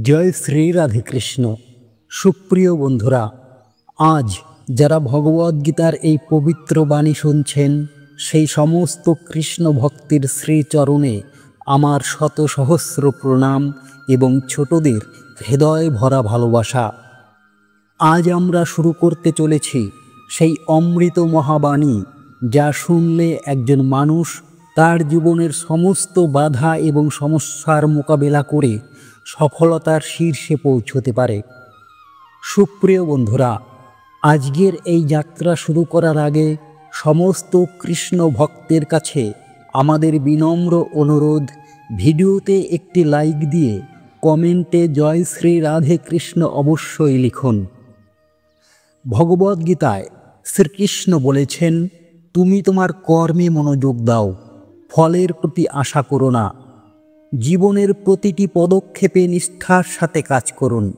জয় শ্রী রাধে কৃষ্ণ। সুপ্রিয় বন্ধুরা, আজ যারা ভগবদ্গীতার এই পবিত্র বাণী শুনছেন, সেই সমস্ত কৃষ্ণ ভক্তির শ্রীচরণে আমার শত সহস্র প্রণাম এবং ছোটদের হৃদয় ভরা ভালোবাসা। আজ আমরা শুরু করতে চলেছি সেই অমৃত মহাবাণী, যা শুনলে একজন মানুষ তার জীবনের সমস্ত বাধা এবং সমস্যার মোকাবেলা করে সফলতার শীর্ষে পৌঁছতে পারে। সুপ্রিয় বন্ধুরা, আজকের এই যাত্রা শুরু করার আগে সমস্ত কৃষ্ণ ভক্তের কাছে আমাদের বিনম্র অনুরোধ, ভিডিওতে একটি লাইক দিয়ে কমেন্টে জয় শ্রী রাধে কৃষ্ণ অবশ্যই লিখুন। ভগবদ্গীতায় শ্রীকৃষ্ণ বলেছেন, তুমি তোমার কর্মে মনোযোগ দাও, ফলের প্রতি আশা করো না। জীবনের প্রতিটি পদক্ষেপে নিষ্ঠার সাথে কাজ করুন।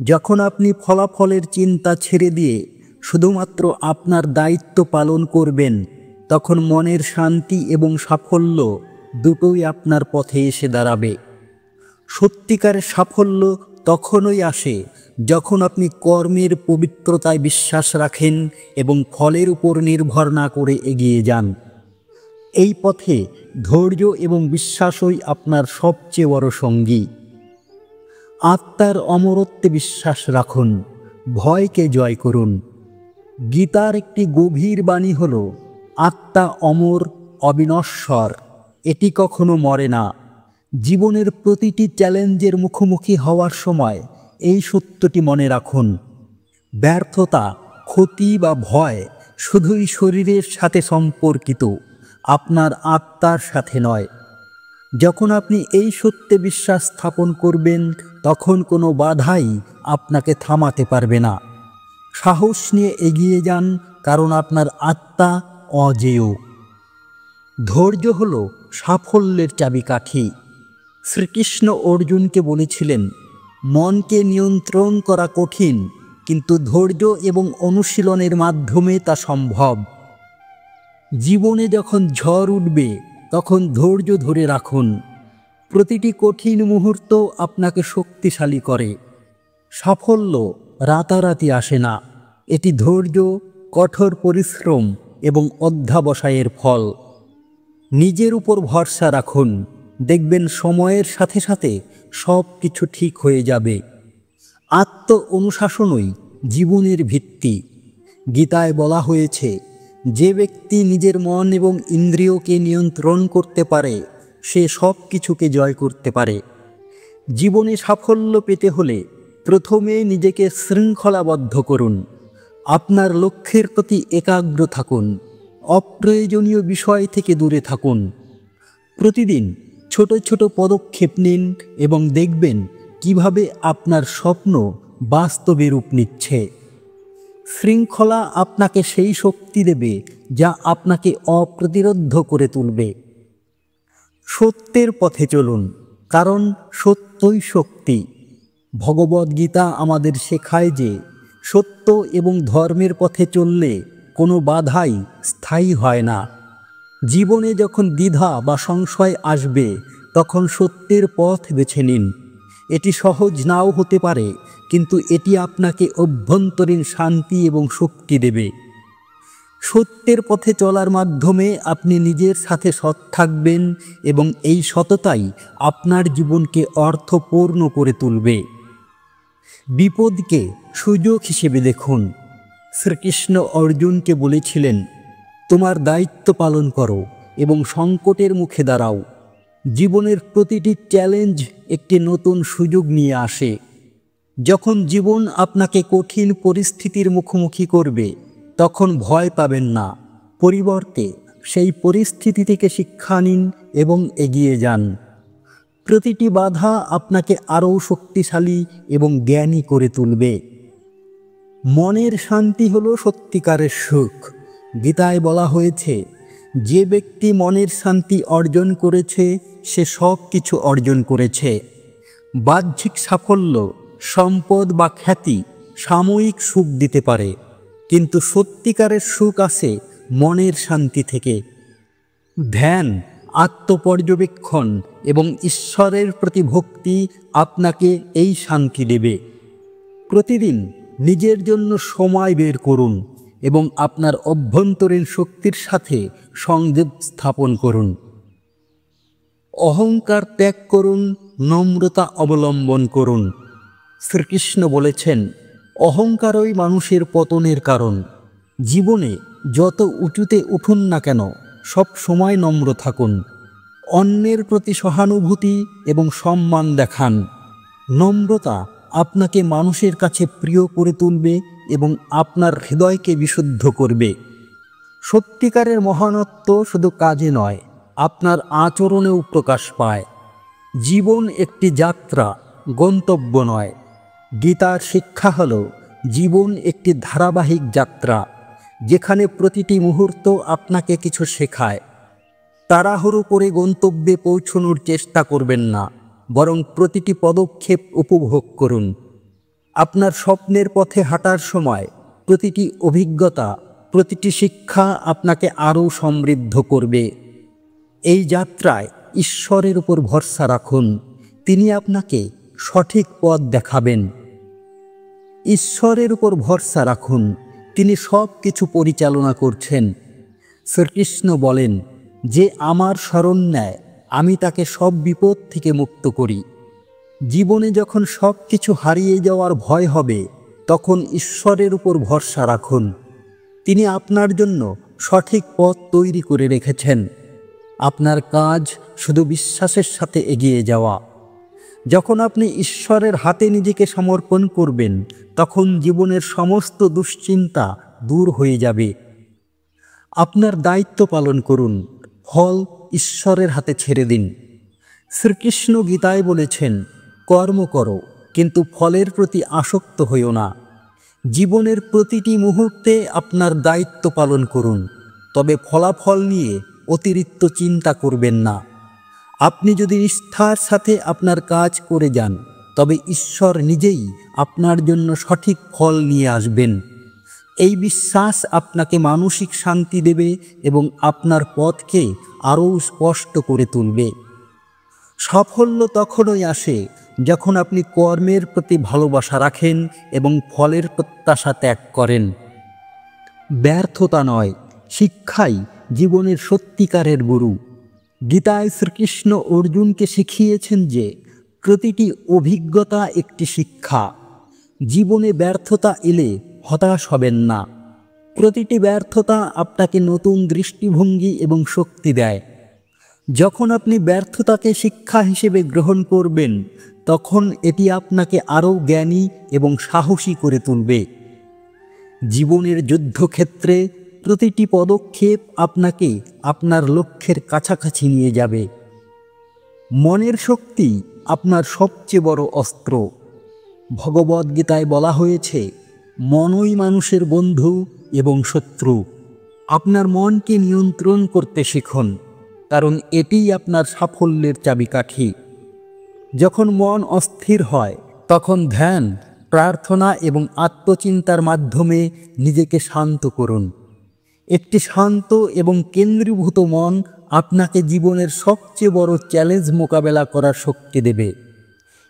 যখন আপনি ফলাফলের চিন্তা ছেড়ে দিয়ে শুধুমাত্র আপনার দায়িত্ব পালন করবেন, তখন মনের শান্তি এবং সাফল্য দুটোই আপনার পথে এসে দাঁড়াবে। সত্যিকারের সাফল্য তখনই আসে যখন আপনি কর্মের পবিত্রতায় বিশ্বাস রাখেন এবং ফলের উপর নির্ভর না করে এগিয়ে যান। এই পথে ধৈর্য এবং বিশ্বাসই আপনার সবচেয়ে বড় সঙ্গী। আত্মার অমরত্বে বিশ্বাস রাখুন, ভয়কে জয় করুন। গীতার একটি গভীর বাণী হল, আত্মা অমর, অবিনশ্বর, এটি কখনো মরে না। জীবনের প্রতিটি চ্যালেঞ্জের মুখোমুখি হওয়ার সময় এই সত্যটি মনে রাখুন। ব্যর্থতা, ক্ষতি বা ভয় শুধুই শরীরের সাথে সম্পর্কিত, আপনার আত্মার সাথে নয়। যখন আপনি এই সত্যে বিশ্বাস স্থাপন করবেন, তখন কোনো বাধাই আপনাকে থামাতে পারবে না। সাহস নিয়ে এগিয়ে যান, কারণ আপনার আত্মা অজেয়। ধৈর্য হল সাফল্যের চাবিকাঠি। শ্রীকৃষ্ণ অর্জুনকে বলেছিলেন, মনকে নিয়ন্ত্রণ করা কঠিন, কিন্তু ধৈর্য এবং অনুশীলনের মাধ্যমে তা সম্ভব। জীবনে যখন ঝড় উঠবে, তখন ধৈর্য ধরে রাখুন। প্রতিটি কঠিন মুহূর্ত আপনাকে শক্তিশালী করে। সাফল্য রাতারাতি আসে না, এটি ধৈর্য, কঠোর পরিশ্রম এবং অধ্যবসায়ের ফল। নিজের উপর ভরসা রাখুন, দেখবেন সময়ের সাথে সাথে সব কিছু ঠিক হয়ে যাবে। আত্ম অনুশাসনই জীবনের ভিত্তি। গীতায় বলা হয়েছে, যে ব্যক্তি নিজের মন এবং ইন্দ্রিয়কে নিয়ন্ত্রণ করতে পারে, সে সব কিছুকে জয় করতে পারে। জীবনে সাফল্য পেতে হলে প্রথমে নিজেকে শৃঙ্খলাবদ্ধ করুন। আপনার লক্ষ্যের প্রতি একাগ্র থাকুন, অপ্রয়োজনীয় বিষয় থেকে দূরে থাকুন। প্রতিদিন ছোট ছোট পদক্ষেপ নিন এবং দেখবেন কিভাবে আপনার স্বপ্ন বাস্তবে রূপ নিচ্ছে। শৃঙ্খলা আপনাকে সেই শক্তি দেবে যা আপনাকে অপ্রতিরোধ্য করে তুলবে। সত্যের পথে চলুন, কারণ সত্যই শক্তি। ভগবদ্গীতা আমাদের শেখায় যে সত্য এবং ধর্মের পথে চললে কোনো বাধাই স্থায়ী হয় না। জীবনে যখন দ্বিধা বা সংশয় আসবে, তখন সত্যের পথ বেছে নিন। এটি সহজ নাও হতে পারে, কিন্তু এটি আপনাকে অভ্যন্তরীণ শান্তি এবং শক্তি দেবে। সত্যের পথে চলার মাধ্যমে আপনি নিজের সাথে সৎ থাকবেন এবং এই সততাই আপনার জীবনকে অর্থপূর্ণ করে তুলবে। বিপদকে সুযোগ হিসেবে দেখুন। শ্রীকৃষ্ণ অর্জুনকে বলেছিলেন, তোমার দায়িত্ব পালন করো এবং সংকটের মুখে দাঁড়াও। জীবনের প্রতিটি চ্যালেঞ্জ একটি নতুন সুযোগ নিয়ে আসে। যখন জীবন আপনাকে কঠিন পরিস্থিতির মুখোমুখি করবে, তখন ভয় পাবেন না। পরিবর্তে সেই পরিস্থিতি থেকে শিক্ষা নিন এবং এগিয়ে যান। প্রতিটি বাধা আপনাকে আরও শক্তিশালী এবং জ্ঞানী করে তুলবে। মনের শান্তি হলো সত্যিকারের সুখ। গীতায় বলা হয়েছে, যে ব্যক্তি মনের শান্তি অর্জন করেছে, সে সব কিছু অর্জন করেছে। বাহ্যিক সাফল্য, সম্পদ বা খ্যাতি সাময়িক সুখ দিতে পারে, কিন্তু সত্যিকারের সুখ আসে মনের শান্তি থেকে। ধ্যান আত্মপর্যবেক্ষণ এবং ঈশ্বরের প্রতি ভক্তি আপনাকে এই শান্তি দেবে। প্রতিদিন নিজের জন্য সময় বের করুন এবং আপনার অভ্যন্তরীণ শক্তির সাথে সংযোগ স্থাপন করুন। অহংকার ত্যাগ করুন, নম্রতা অবলম্বন করুন। শ্রীকৃষ্ণ বলেছেন, অহংকারই মানুষের পতনের কারণ। জীবনে যত উঁচুতে উঠুন না কেন, সব সময় নম্র থাকুন। অন্যের প্রতি সহানুভূতি এবং সম্মান দেখান। নম্রতা আপনাকে মানুষের কাছে প্রিয় করে তুলবে এবং আপনার হৃদয়কে বিশুদ্ধ করবে। সত্যিকারের মহানত্ব শুধু কাজে নয়, আপনার আচরণেও প্রকাশ পায়। জীবন একটি যাত্রা, গন্তব্য নয়। গীতার শিক্ষা হল, জীবন একটি ধারাবাহিক যাত্রা, যেখানে প্রতিটি মুহূর্ত আপনাকে কিছু শেখায়। তাড়াহুড়ো করে গন্তব্যে পৌঁছানোর চেষ্টা করবেন না, বরং প্রতিটি পদক্ষেপ উপভোগ করুন। আপনার স্বপ্নের পথে হাঁটার সময় প্রতিটি অভিজ্ঞতা, প্রতিটি শিক্ষা আপনাকে আরও সমৃদ্ধ করবে। এই যাত্রায় ঈশ্বরের উপর ভরসা রাখুন, তিনি আপনাকে সঠিক পথ দেখাবেন। ঈশ্বরের উপর ভরসা রাখুন, তিনি সব কিছু পরিচালনা করছেন। শ্রীকৃষ্ণ বলেন, যে আমার শরণ নেয়, আমি তাকে সব বিপদ থেকে মুক্ত করি। জীবনে যখন সব কিছু হারিয়ে যাওয়ার ভয় হবে, তখন ঈশ্বরের উপর ভরসা রাখুন। তিনি আপনার জন্য সঠিক পথ তৈরি করে রেখেছেন। আপনার কাজ শুধু বিশ্বাসের সাথে এগিয়ে যাওয়া। যখন আপনি ঈশ্বরের হাতে নিজেকে সমর্পণ করবেন, তখন জীবনের সমস্ত দুশ্চিন্তা দূর হয়ে যাবে। আপনার দায়িত্ব পালন করুন, ফল ঈশ্বরের হাতে ছেড়ে দিন। শ্রীকৃষ্ণ গীতায় বলেছেন, কর্ম করো, কিন্তু ফলের প্রতি আসক্ত হইও না। জীবনের প্রতিটি মুহূর্তে আপনার দায়িত্ব পালন করুন, তবে ফলাফল নিয়ে অতিরিক্ত চিন্তা করবেন না। আপনি যদি নিষ্ঠার সাথে আপনার কাজ করে যান, তবে ঈশ্বর নিজেই আপনার জন্য সঠিক ফল নিয়ে আসবেন। এই বিশ্বাস আপনাকে মানসিক শান্তি দেবে এবং আপনার পথকে আরও স্পষ্ট করে তুলবে। সাফল্য তখনই আসে যখন আপনি কর্মের প্রতি ভালোবাসা রাখেন এবং ফলের প্রত্যাশা ত্যাগ করেন। ব্যর্থতা নয়, শিক্ষাই জীবনের সত্যিকারের গুরু। গীতায় শ্রীকৃষ্ণ অর্জুনকে শিখিয়েছেন যে প্রতিটি অভিজ্ঞতা একটি শিক্ষা। জীবনে ব্যর্থতা এলে হতাশ হবেন না। প্রতিটি ব্যর্থতা আপনাকে নতুন দৃষ্টিভঙ্গি এবং শক্তি দেয়। যখন আপনি ব্যর্থতাকে শিক্ষা হিসেবে গ্রহণ করবেন, তখন এটি আপনাকে আরও জ্ঞানী এবং সাহসী করে তুলবে। জীবনের যুদ্ধক্ষেত্রে প্রতিটি পদক্ষেপ আপনাকে আপনার লক্ষ্যের কাছাকাছি নিয়ে যাবে। মনের শক্তি আপনার সবচেয়ে বড় অস্ত্র। ভগবদ্গীতায় বলা হয়েছে, মনই মানুষের বন্ধু এবং শত্রু। আপনার মনকে নিয়ন্ত্রণ করতে শিখুন, কারণ এটিই আপনার সাফল্যের চাবিকাঠি। যখন মন অস্থির হয়, তখন ধ্যান, প্রার্থনা এবং আত্মচিন্তার মাধ্যমে নিজেকে শান্ত করুন। একটি শান্ত এবং কেন্দ্রীভূত মন আপনাকে জীবনের সবচেয়ে বড় চ্যালেঞ্জ মোকাবেলা করার শক্তি দেবে।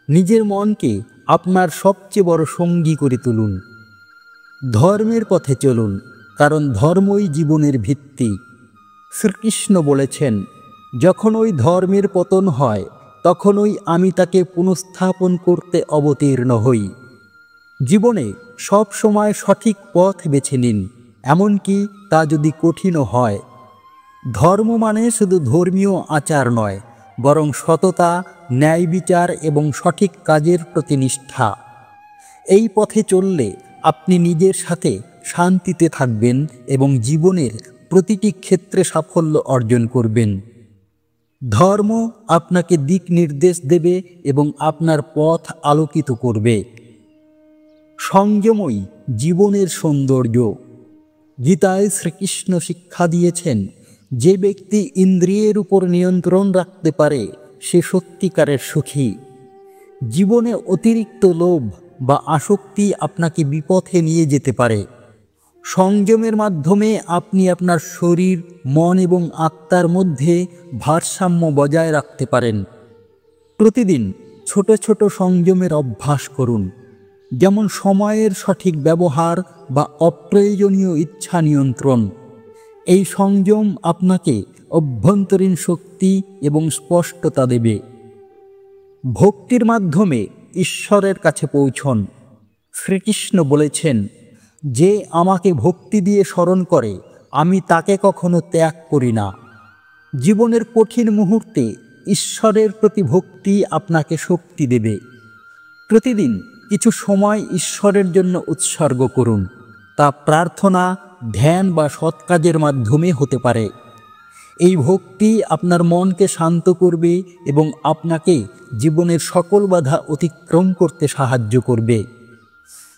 নিজের মনকে আপনার সবচেয়ে বড় সঙ্গী করে তুলুন। ধর্মের পথে চলুন, কারণ ধর্মই জীবনের ভিত্তি। শ্রীকৃষ্ণ বলেছেন, যখন ওই ধর্মের পতন হয়, তখনই আমি তাকে পুনঃস্থাপন করতে অবতীর্ণ হই। জীবনে সব সময় সঠিক পথ বেছে নিন, এমনকি তা যদি কঠিনও হয়। ধর্ম মানে শুধু ধর্মীয় আচার নয়, বরং সততা, ন্যায় বিচার এবং সঠিক কাজের প্রতি নিষ্ঠা। এই পথে চললে আপনি নিজের সাথে শান্তিতে থাকবেন এবং জীবনের প্রতিটি ক্ষেত্রে সাফল্য অর্জন করবেন। ধর্ম আপনাকে দিক নির্দেশ দেবে এবং আপনার পথ আলোকিত করবে। সংযমই জীবনের সৌন্দর্য। গীতায় শ্রীকৃষ্ণ শিক্ষা দিয়েছেন, যে ব্যক্তি ইন্দ্রিয়ের উপর নিয়ন্ত্রণ রাখতে পারে, সে সত্যিকারের সুখী। জীবনে অতিরিক্ত লোভ বা আসক্তি আপনাকে বিপথে নিয়ে যেতে পারে। সংযমের মাধ্যমে আপনি আপনার শরীর, মন এবং আত্মার মধ্যে ভারসাম্য বজায় রাখতে পারেন। প্রতিদিন ছোট ছোট সংযমের অভ্যাস করুন, যেমন সময়ের সঠিক ব্যবহার বা অপ্রয়োজনীয় ইচ্ছা নিয়ন্ত্রণ। এই সংযম আপনাকে অভ্যন্তরীণ শক্তি এবং স্পষ্টতা দেবে। ভক্তির মাধ্যমে ঈশ্বরের কাছে পৌঁছন। শ্রীকৃষ্ণ বলেছেন, যে আমাকে ভক্তি দিয়ে স্মরণ করে আমি তাকে কখনো ত্যাগ করি না। জীবনের কঠিন মুহূর্তে ঈশ্বরের প্রতি ভক্তি আপনাকে শক্তি দেবে। প্রতিদিন কিছু সময় ঈশ্বরের জন্য উৎসর্গ করুন, তা প্রার্থনা, ধ্যান বা সৎ কাজের মাধ্যমে হতে পারে। এই ভক্তি আপনার মনকে শান্ত করবে এবং আপনাকে জীবনের সকল বাধা অতিক্রম করতে সাহায্য করবে।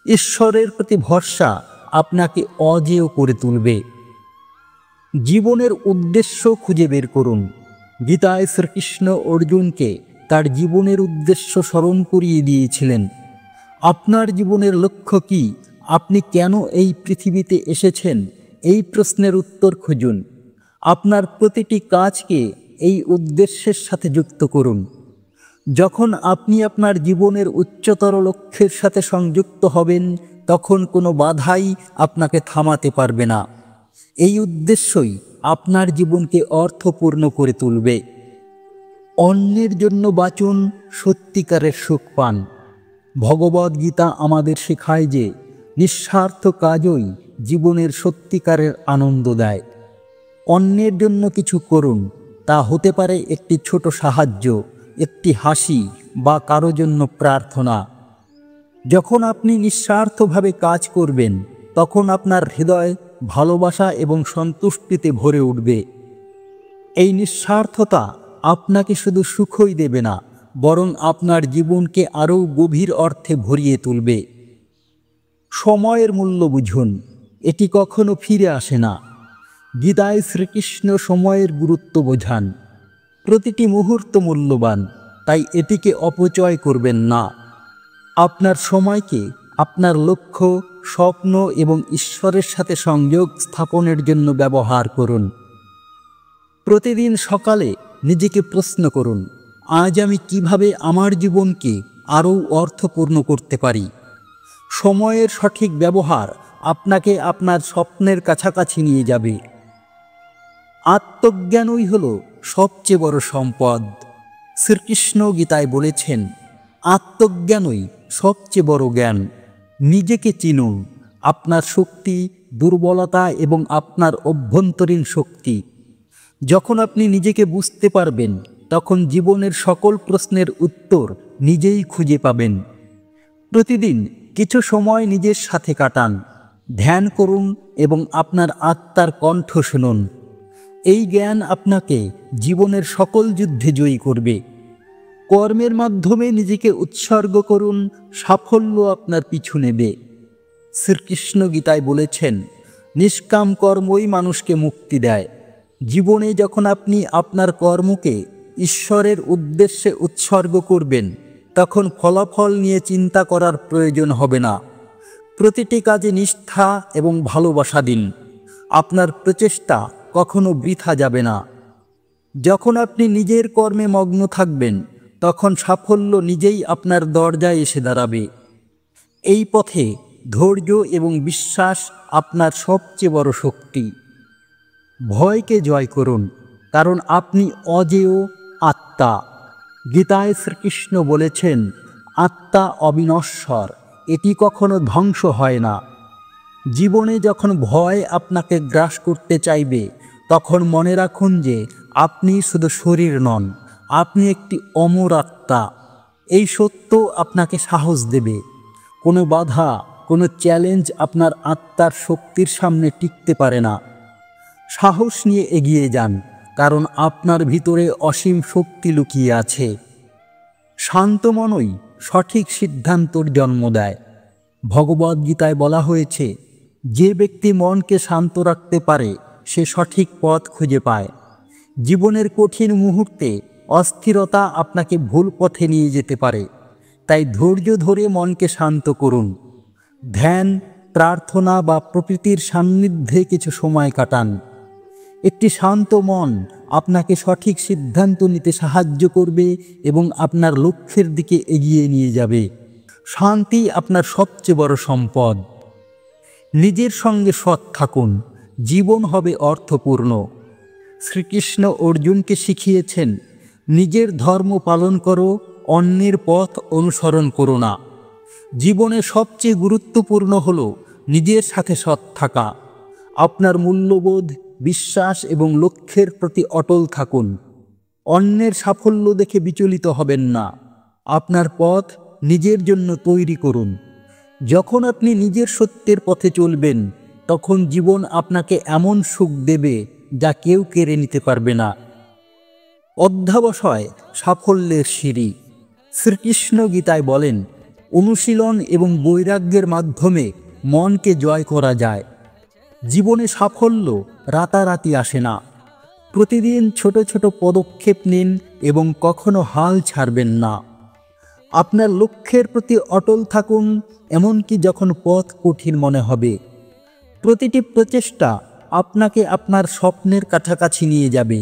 ঈশ্বরের প্রতি ভরসা আপনাকে অজেয় করে তুলবে। জীবনের উদ্দেশ্য খুঁজে বের করুন। গীতায় শ্রীকৃষ্ণ অর্জুনকে তার জীবনের উদ্দেশ্য স্মরণ করিয়ে দিয়েছিলেন। আপনার জীবনের লক্ষ্য কি? আপনি কেন এই পৃথিবীতে এসেছেন? এই প্রশ্নের উত্তর খুঁজুন। আপনার প্রতিটি কাজকে এই উদ্দেশ্যের সাথে যুক্ত করুন। যখন আপনি আপনার জীবনের উচ্চতর লক্ষ্যের সাথে সংযুক্ত হবেন, তখন কোনো বাধাই আপনাকে থামাতে পারবে না। এই উদ্দেশ্যই আপনার জীবনকে অর্থপূর্ণ করে তুলবে। অন্যের জন্য বাঁচুন, সত্যিকারের সুখ পান। ভগবদ্গীতা আমাদের শেখায় যে নিঃস্বার্থ কাজই জীবনের সত্যিকারের আনন্দ দেয়। অন্যের জন্য কিছু করুন, তা হতে পারে একটি ছোট সাহায্য, একটি হাসি বা কারো জন্য প্রার্থনা। যখন আপনি নিঃস্বার্থভাবে কাজ করবেন, তখন আপনার হৃদয় ভালোবাসা এবং সন্তুষ্টিতে ভরে উঠবে। এই নিঃস্বার্থতা আপনাকে শুধু সুখই দেবে না, বরং আপনার জীবনকে আরও গভীর অর্থে ভরিয়ে তুলবে। সময়ের মূল্য বুঝুন, এটি কখনো ফিরে আসে না। গীতায় শ্রীকৃষ্ণ সময়ের গুরুত্ব বোঝান। প্রতিটি মুহূর্ত মূল্যবান, তাই এটিকে অপচয় করবেন না। আপনার সময়কে আপনার লক্ষ্য, স্বপ্ন এবং ঈশ্বরের সাথে সংযোগ স্থাপনের জন্য ব্যবহার করুন। প্রতিদিন সকালে নিজেকে প্রশ্ন করুন, আজ আমি কিভাবে আমার জীবনকে আরও অর্থপূর্ণ করতে পারি। সময়ের সঠিক ব্যবহার আপনাকে আপনার স্বপ্নের কাছাকাছি নিয়ে যাবে। আত্মজ্ঞানই হল সবচেয়ে বড় সম্পদ। শ্রীকৃষ্ণ গীতায় বলেছেন, আত্মজ্ঞানই সবচেয়ে বড় জ্ঞান। নিজেকে চিনুন, আপনার শক্তি, দুর্বলতা এবং আপনার অভ্যন্তরীণ শক্তি। যখন আপনি নিজেকে বুঝতে পারবেন, তখন জীবনের সকল প্রশ্নের উত্তর নিজেই খুঁজে পাবেন। প্রতিদিন কিছু সময় নিজের সাথে কাটান, ধ্যান করুন এবং আপনার আত্মার কণ্ঠ শুনুন। এই জ্ঞান আপনাকে জীবনের সকল যুদ্ধে জয়ী করবে। কর্মের মাধ্যমে নিজেকে উৎসর্গ করুন, সাফল্য আপনার পিছু নেবে। শ্রীকৃষ্ণ গীতায় বলেছেন, নিষ্কাম কর্মই মানুষকে মুক্তি দেয়। জীবনে যখন আপনি আপনার কর্মকে ঈশ্বরের উদ্দেশ্যে উৎসর্গ করবেন, তখন ফলাফল নিয়ে চিন্তা করার প্রয়োজন হবে না। প্রতিটি কাজে নিষ্ঠা এবং ভালোবাসা দিন। আপনার প্রচেষ্টা কখনো বৃথা যাবে না। যখন আপনি নিজের কর্মে মগ্ন থাকবেন, তখন সাফল্য নিজেই আপনার দরজায় এসে দাঁড়াবে। এই পথে ধৈর্য এবং বিশ্বাস আপনার সবচেয়ে বড় শক্তি। ভয়কে জয় করুন, কারণ আপনি অজেয় আত্মা। গীতায় শ্রীকৃষ্ণ বলেছেন, আত্মা অবিনশ্বর, এটি কখনো ধ্বংস হয় না। জীবনে যখন ভয় আপনাকে গ্রাস করতে চাইবে, তখন মনে রাখুন যে আপনি শুধু শরীর নন, আপনি একটি অমর আত্মা। এই সত্য আপনাকে সাহস দেবে। কোনো বাধা, কোনো চ্যালেঞ্জ আপনার আত্মার শক্তির সামনে টিকতে পারে না। সাহস নিয়ে এগিয়ে যান, কারণ আপনার ভিতরে অসীম শক্তি লুকিয়ে আছে। শান্ত মনই সঠিক সিদ্ধান্তর জন্ম দেয়। ভগবদ্গীতায় বলা হয়েছে, যে ব্যক্তি মনকে শান্ত রাখতে পারে সে সঠিক পথ খুঁজে পায়। জীবনের কঠিন মুহূর্তে অস্থিরতা আপনাকে ভুল পথে নিয়ে যেতে পারে, তাই ধৈর্য ধরে মনকে শান্ত করুন। ধ্যান, প্রার্থনা বা প্রকৃতির সান্নিধ্যে কিছু সময় কাটান। একটি শান্ত মন আপনাকে সঠিক সিদ্ধান্ত নিতে সাহায্য করবে এবং আপনার লক্ষ্যের দিকে এগিয়ে নিয়ে যাবে। শান্তি আপনার সবচেয়ে বড় সম্পদ। নিজের সঙ্গে সৎ থাকুন, জীবন হবে অর্থপূর্ণ। শ্রীকৃষ্ণ অর্জুনকে শিখিয়েছেন, নিজের ধর্ম পালন করো, অন্যের পথ অনুসরণ করো না। জীবনে সবচেয়ে গুরুত্বপূর্ণ হল নিজের সাথে সৎ থাকা। আপনার মূল্যবোধ, বিশ্বাস এবং লক্ষ্যের প্রতি অটল থাকুন। অন্যের সাফল্য দেখে বিচলিত হবেন না। আপনার পথ নিজের জন্য তৈরি করুন। যখন আপনি নিজের সত্যের পথে চলবেন, তখন জীবন আপনাকে এমন সুখ দেবে যা কেউ কেড়ে নিতে পারবে না। অধ্যবসায় সাফল্যের সিঁড়ি। শ্রীকৃষ্ণ গীতায় বলেন, অনুশীলন এবং বৈরাগ্যের মাধ্যমে মনকে জয় করা যায়। জীবনে সাফল্য রাতারাতি আসে না। প্রতিদিন ছোট ছোট পদক্ষেপ নিন এবং কখনো হাল ছাড়বেন না। আপনার লক্ষ্যের প্রতি অটল থাকুন, এমনকি যখন পথ কঠিন মনে হবে। প্রতিটি প্রচেষ্টা আপনাকে আপনার স্বপ্নের কাছাকাছি নিয়ে যাবে।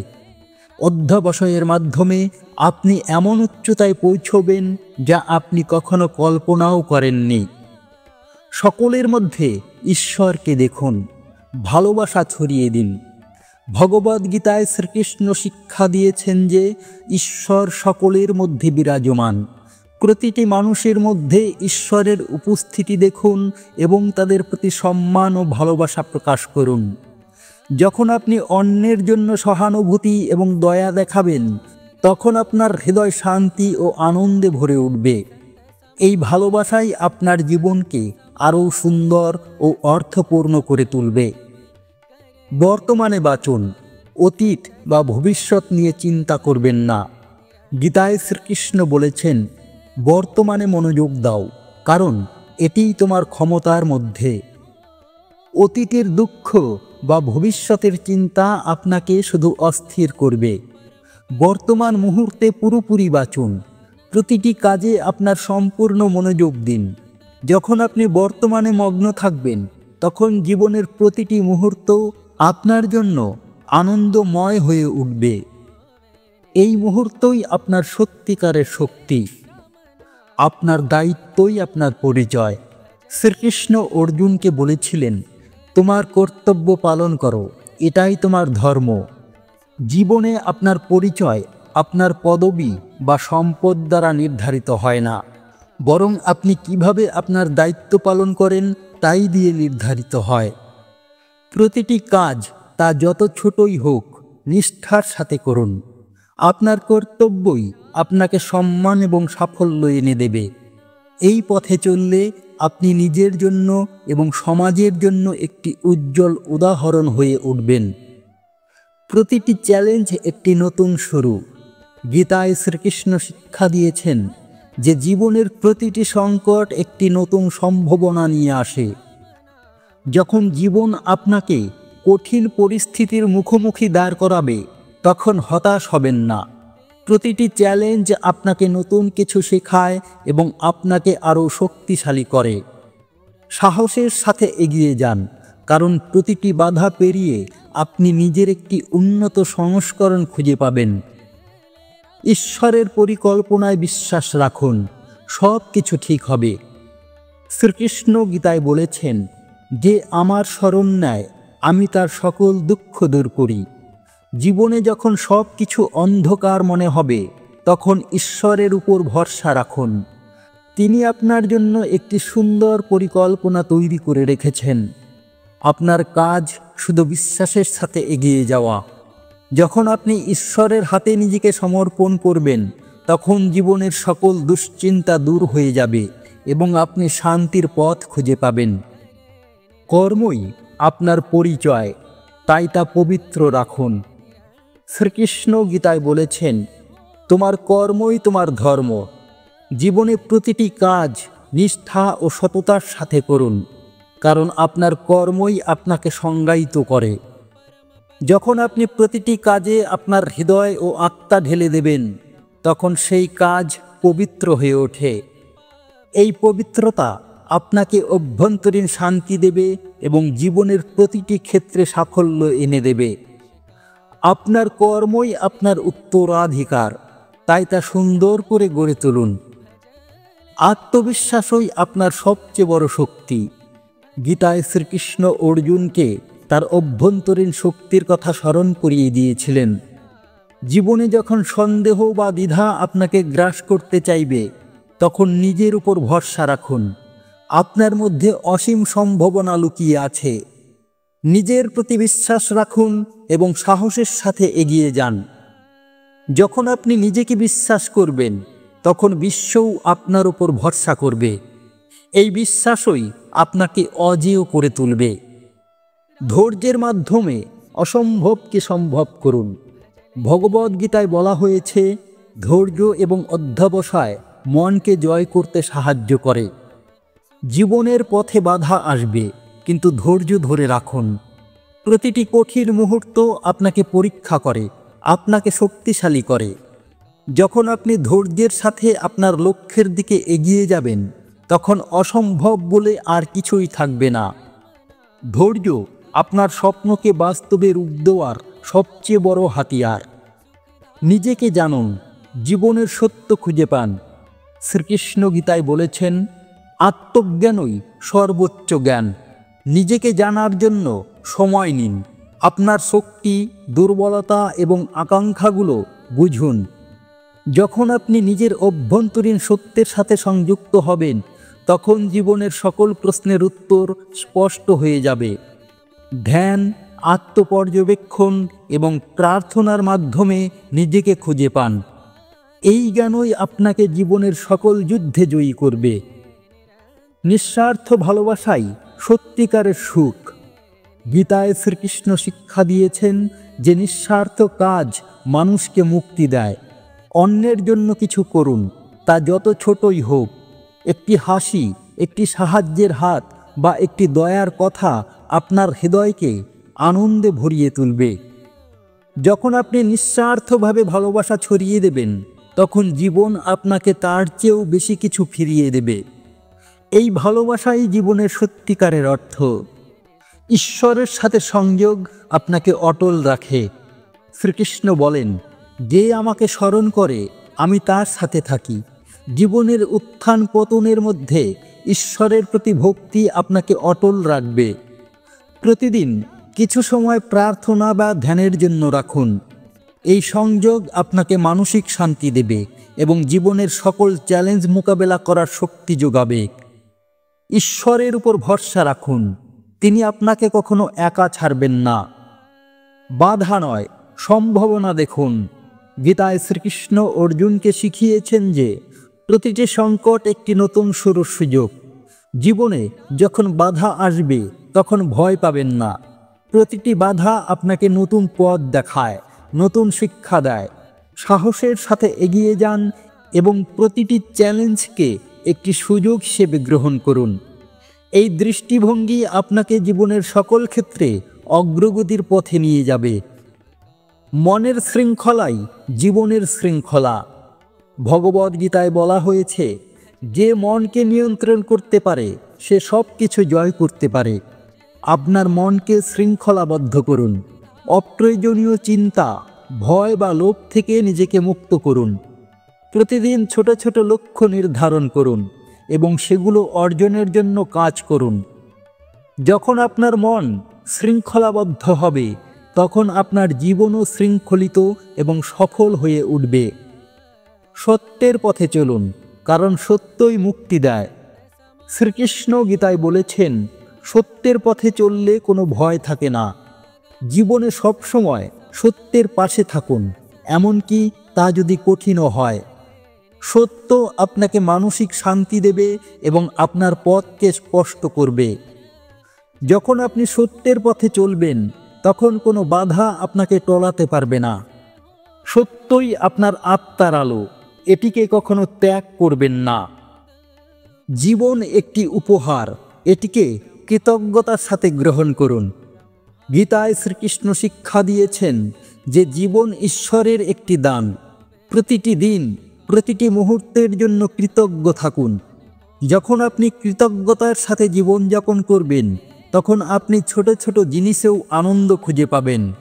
অধ্যবসায়ের মাধ্যমে আপনি এমন উচ্চতায় পৌঁছবেন যা আপনি কখনো কল্পনাও করেননি। সকলের মধ্যে ঈশ্বরকে দেখুন, ভালোবাসা ছড়িয়ে দিন। ভগবদ্গীতায় শ্রীকৃষ্ণ শিক্ষা দিয়েছেন যে ঈশ্বর সকলের মধ্যে বিরাজমান। প্রতিটি মানুষের মধ্যে ঈশ্বরের উপস্থিতি দেখুন এবং তাদের প্রতি সম্মান ও ভালোবাসা প্রকাশ করুন। যখন আপনি অন্যের জন্য সহানুভূতি এবং দয়া দেখাবেন, তখন আপনার হৃদয় শান্তি ও আনন্দে ভরে উঠবে। এই ভালোবাসাই আপনার জীবনকে আরও সুন্দর ও অর্থপূর্ণ করে তুলবে। বর্তমানে বাঁচুন, অতীত বা ভবিষ্যৎ নিয়ে চিন্তা করবেন না। গীতায় শ্রীকৃষ্ণ বলেছেন, বর্তমানে মনোযোগ দাও, কারণ এটিই তোমার ক্ষমতার মধ্যে। অতীতের দুঃখ বা ভবিষ্যতের চিন্তা আপনাকে শুধু অস্থির করবে। বর্তমান মুহূর্তে পুরোপুরি বাঁচুন। প্রতিটি কাজে আপনার সম্পূর্ণ মনোযোগ দিন। যখন আপনি বর্তমানে মগ্ন থাকবেন, তখন জীবনের প্রতিটি মুহূর্ত আপনার জন্য আনন্দময় হয়ে উঠবে। এই মুহূর্তই আপনার সত্যিকারের শক্তি। আপনার দায়িত্বই আপনার পরিচয়। শ্রীকৃষ্ণ অর্জুনকে বলেছিলেন, তোমার কর্তব্য পালন করো, এটাই তোমার ধর্ম। জীবনে আপনার পরিচয় আপনার পদবি বা সম্পদ দ্বারা নির্ধারিত হয় না, বরং আপনি কিভাবে আপনার দায়িত্ব পালন করেন তাই দিয়ে নির্ধারিত হয়। প্রতিটি কাজ, তা যত ছোটই হোক, নিষ্ঠার সাথে করুন। আপনার কর্তব্যই আপনাকে সম্মান এবং সাফল্য এনে দেবে। এই পথে চললে আপনি নিজের জন্য এবং সমাজের জন্য একটি উজ্জ্বল উদাহরণ হয়ে উঠবেন। প্রতিটি চ্যালেঞ্জ একটি নতুন শুরু। গীতায় শ্রীকৃষ্ণ শিক্ষা দিয়েছেন যে জীবনের প্রতিটি সংকট একটি নতুন সম্ভাবনা নিয়ে আসে। যখন জীবন আপনাকে কঠিন পরিস্থিতির মুখোমুখি দাঁড় করাবে, তখন হতাশ হবেন না। প্রতিটি চ্যালেঞ্জ আপনাকে নতুন কিছু শেখায় এবং আপনাকে আরও শক্তিশালী করে। সাহসের সাথে এগিয়ে যান, কারণ প্রতিটি বাধা পেরিয়ে আপনি নিজের একটি উন্নত সংস্করণ খুঁজে পাবেন। ঈশ্বরের পরিকল্পনায় বিশ্বাস রাখুন, সব কিছু ঠিক হবে। শ্রীকৃষ্ণ গীতায় বলেছেন, যে আমার শরণ নেয়, আমি তার সকল দুঃখ দূর করি। জীবনে যখন সব কিছু অন্ধকার মনে হবে, তখন ঈশ্বরের উপর ভরসা রাখুন। তিনি আপনার জন্য একটি সুন্দর পরিকল্পনা তৈরি করে রেখেছেন। আপনার কাজ শুধু বিশ্বাসের সাথে এগিয়ে যাওয়া। যখন আপনি ঈশ্বরের হাতে নিজেকে সমর্পণ করবেন, তখন জীবনের সকল দুশ্চিন্তা দূর হয়ে যাবে এবং আপনি শান্তির পথ খুঁজে পাবেন। কর্মই আপনার পরিচয়, তাই তা পবিত্র রাখুন। শ্রীকৃষ্ণ গীতায় বলেছেন, তোমার কর্মই তোমার ধর্ম। জীবনে প্রতিটি কাজ নিষ্ঠা ও সততার সাথে করুন, কারণ আপনার কর্মই আপনাকে সংজ্ঞায়িত করে। যখন আপনি প্রতিটি কাজে আপনার হৃদয় ও আত্মা ঢেলে দেবেন, তখন সেই কাজ পবিত্র হয়ে ওঠে। এই পবিত্রতা আপনাকে অভ্যন্তরীণ শান্তি দেবে এবং জীবনের প্রতিটি ক্ষেত্রে সাফল্য এনে দেবে। আপনার কর্মই আপনার উত্তরাধিকার, তাই তা সুন্দর করে গড়ে তুলুন। আত্মবিশ্বাসই আপনার সবচেয়ে বড় শক্তি। গীতায় শ্রীকৃষ্ণ অর্জুনকে তার অভ্যন্তরীণ শক্তির কথা স্মরণ করিয়ে দিয়েছিলেন। জীবনে যখন সন্দেহ বা দ্বিধা আপনাকে গ্রাস করতে চাইবে, তখন নিজের উপর ভরসা রাখুন। আপনার মধ্যে অসীম সম্ভাবনা লুকিয়ে আছে। নিজের প্রতি বিশ্বাস রাখুন এবং সাহসের সাথে এগিয়ে যান। যখন আপনি নিজেকে বিশ্বাস করবেন, তখন বিশ্বও আপনার উপর ভরসা করবে। এই বিশ্বাসই আপনাকে অজেয় করে তুলবে। ধৈর্যের মাধ্যমে অসম্ভবকে সম্ভব করুন। ভগবদ্গীতায় বলা হয়েছে, ধৈর্য এবং অধ্যবসায় মনকে জয় করতে সাহায্য করে। জীবনের পথে বাধা আসবে, কিন্তু ধৈর্য ধরে রাখুন। প্রতিটি কঠিন মুহূর্ত আপনাকে পরীক্ষা করে, আপনাকে শক্তিশালী করে। যখন আপনি ধৈর্যের সাথে আপনার লক্ষ্যের দিকে এগিয়ে যাবেন, তখন অসম্ভব বলে আর কিছুই থাকবে না। ধৈর্য আপনার স্বপ্নকে বাস্তবে রূপ দেওয়ার সবচেয়ে বড় হাতিয়ার। নিজেকে জানুন, জীবনের সত্য খুঁজে পান। শ্রীকৃষ্ণ গীতায় বলেছেন, আত্মজ্ঞানই সর্বোচ্চ জ্ঞান। নিজেকে জানার জন্য সময় নিন। আপনার শক্তি, দুর্বলতা এবং আকাঙ্ক্ষাগুলো বুঝুন। যখন আপনি নিজের অভ্যন্তরীণ সত্যের সাথে সংযুক্ত হবেন, তখন জীবনের সকল প্রশ্নের উত্তর স্পষ্ট হয়ে যাবে। ধ্যান, আত্মপর্যবেক্ষণ এবং প্রার্থনার মাধ্যমে নিজেকে খুঁজে পান। এই জ্ঞানই আপনাকে জীবনের সকল যুদ্ধে জয়ী করবে। নিঃস্বার্থ ভালোবাসাই সত্যিকারের সুখ। গীতায় শ্রীকৃষ্ণ শিক্ষা দিয়েছেন যে নিঃস্বার্থ কাজ মানুষকে মুক্তি দেয়। অন্যের জন্য কিছু করুন, তা যত ছোটই হোক। একটি হাসি, একটি সাহায্যের হাত বা একটি দয়ার কথা আপনার হৃদয়কে আনন্দে ভরিয়ে তুলবে। যখন আপনি নিঃস্বার্থভাবে ভালোবাসা ছড়িয়ে দেবেন, তখন জীবন আপনাকে তার চেয়েও বেশি কিছু ফিরিয়ে দেবে। এই ভালোবাসাই জীবনের সত্যিকারের অর্থ। ঈশ্বরের সাথে সংযোগ আপনাকে অটল রাখে। শ্রীকৃষ্ণ বলেন, যে আমাকে স্মরণ করে আমি তার সাথে থাকি। জীবনের উত্থান পতনের মধ্যে ঈশ্বরের প্রতি ভক্তি আপনাকে অটল রাখবে। প্রতিদিন কিছু সময় প্রার্থনা বা ধ্যানের জন্য রাখুন। এই সংযোগ আপনাকে মানসিক শান্তি দেবে এবং জীবনের সকল চ্যালেঞ্জ মোকাবেলা করার শক্তি যোগাবে। ঈশ্বরের উপর ভরসা রাখুন, তিনি আপনাকে কখনো একা ছাড়বেন না। বাধা নয়, সম্ভাবনা দেখুন। গীতায় শ্রীকৃষ্ণ অর্জুনকে শিখিয়েছেন যে প্রতিটি সংকট একটি নতুন শুরুর সুযোগ। জীবনে যখন বাধা আসবে, তখন ভয় পাবেন না। প্রতিটি বাধা আপনাকে নতুন পথ দেখায়, নতুন শিক্ষা দেয়। সাহসের সাথে এগিয়ে যান এবং প্রতিটি চ্যালেঞ্জকে একটি সুযোগ হিসেবে গ্রহণ করুন। এই দৃষ্টিভঙ্গি আপনাকে জীবনের সকল ক্ষেত্রে অগ্রগতির পথে নিয়ে যাবে। মনের শৃঙ্খলাই জীবনের শৃঙ্খলা। ভগবদ্গীতায় বলা হয়েছে, যে মনকে নিয়ন্ত্রণ করতে পারে সে সব কিছু জয় করতে পারে। আপনার মনকে শৃঙ্খলাবদ্ধ করুন। অপ্রয়োজনীয় চিন্তা, ভয় বা লোভ থেকে নিজেকে মুক্ত করুন। প্রতিদিন ছোট ছোট লক্ষ্য নির্ধারণ করুন এবং সেগুলো অর্জনের জন্য কাজ করুন। যখন আপনার মন শৃঙ্খলাবদ্ধ হবে, তখন আপনার জীবনও শৃঙ্খলিত এবং সফল হয়ে উঠবে। সত্যের পথে চলুন, কারণ সত্যই মুক্তি দেয়। শ্রীকৃষ্ণ গীতায় বলেছেন, সত্যের পথে চললে কোনো ভয় থাকে না। জীবনে সবসময় সত্যের পাশে থাকুন, এমনকি তা যদি কঠিনও হয়। সত্য আপনাকে মানসিক শান্তি দেবে এবং আপনার পথকে স্পষ্ট করবে। যখন আপনি সত্যের পথে চলবেন, তখন কোনো বাধা আপনাকে টলাতে পারবে না। সত্যই আপনার আত্মার আলো, এটিকে কখনো ত্যাগ করবেন না। জীবন একটি উপহার, এটিকে কৃতজ্ঞতার সাথে গ্রহণ করুন। গীতায় শ্রীকৃষ্ণ শিক্ষা দিয়েছেন যে জীবন ঈশ্বরের একটি দান। প্রতিটি দিন, প্রতিটি মুহূর্তের জন্য কৃতজ্ঞ থাকুন। যখন আপনি কৃতজ্ঞতার সাথে জীবনযাপন করবেন, তখন আপনি ছোট ছোট জিনিসেও আনন্দ খুঁজে পাবেন।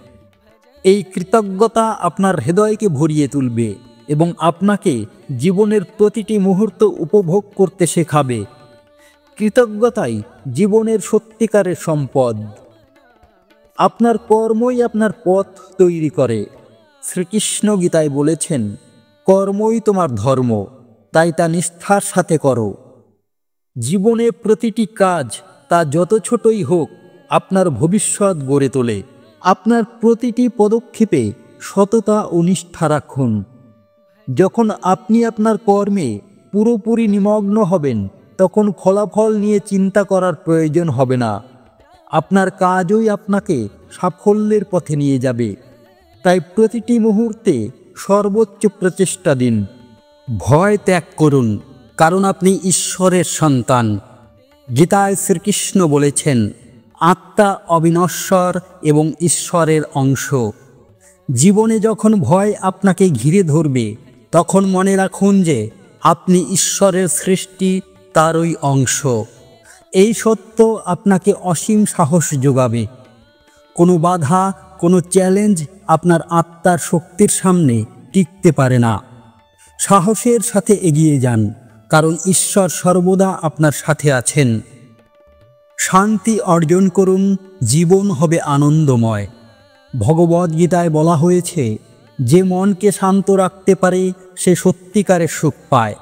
এই কৃতজ্ঞতা আপনার হৃদয়কে ভরিয়ে তুলবে এবং আপনাকে জীবনের প্রতিটি মুহূর্ত উপভোগ করতে শেখাবে। কৃতজ্ঞতাই জীবনের সত্যিকারের সম্পদ। আপনার কর্মই আপনার পথ তৈরি করে। শ্রীকৃষ্ণ গীতায় বলেছেন, কর্মই তোমার ধর্ম, তাই তা নিষ্ঠার সাথে করো। জীবনে প্রতিটি কাজ, তা যত ছোটই হোক, আপনার ভবিষ্যৎ গড়ে তোলে। আপনার প্রতিটি পদক্ষেপে সততা ও নিষ্ঠা রাখুন। যখন আপনি আপনার কর্মে পুরোপুরি নিমগ্ন হবেন, তখন ফলাফল নিয়ে চিন্তা করার প্রয়োজন হবে না। আপনার কাজই আপনাকে সাফল্যের পথে নিয়ে যাবে। তাই প্রতিটি মুহূর্তে সর্বোচ্চ প্রচেষ্টা দিন। ভয় ত্যাগ করুন, কারণ আপনি ঈশ্বরের সন্তান। গীতায় শ্রীকৃষ্ণ বলেছেন, আত্মা অবিনশ্বর এবং ঈশ্বরের অংশ। জীবনে যখন ভয় আপনাকে ঘিরে ধরবে, তখন মনে রাখুন যে আপনি ঈশ্বরের সৃষ্টি, তারই অংশ। এই সত্য আপনাকে অসীম সাহস যোগাবে। কোনো বাধা, কোনো চ্যালেঞ্জ আপনার আত্মার শক্তির সামনে টিকতে পারে না। সাহসের সাথে এগিয়ে যান, কারণ ঈশ্বর সর্বদা আপনার সাথে আছেন। শান্তি অর্জন করুন, জীবন হবে আনন্দময়। ভগবদ্গীতায় বলা হয়েছে, যে মনকে শান্ত রাখতে পারে সে সত্যিকারের সুখ পায়।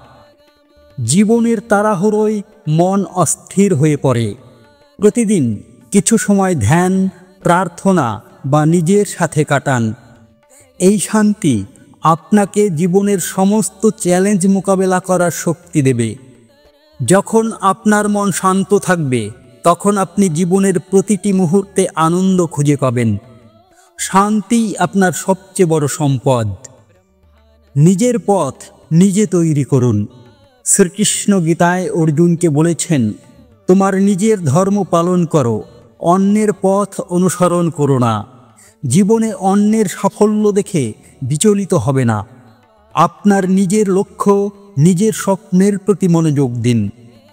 জীবনের তাড়াহুড়োয় মন অস্থির হয়ে পড়ে। প্রতিদিন কিছু সময় ধ্যান, প্রার্থনা বা নিজের সাথে কাটান। এই শান্তি আপনাকে জীবনের সমস্ত চ্যালেঞ্জ মোকাবেলা করার শক্তি দেবে। যখন আপনার মন শান্ত থাকবে, তখন আপনি জীবনের প্রতিটি মুহূর্তে আনন্দ খুঁজে পাবেন। শান্তি আপনার সবচেয়ে বড় সম্পদ। নিজের পথ নিজে তৈরি করুন। শ্রীকৃষ্ণ গীতায় অর্জুনকে বলেছেন, তোমার নিজের ধর্ম পালন করো, অন্যের পথ অনুসরণ করো না। জীবনে অন্যের সাফল্য দেখে বিচলিত হবে না। আপনার নিজের লক্ষ্য, নিজের স্বপ্নের প্রতি মনোযোগ দিন।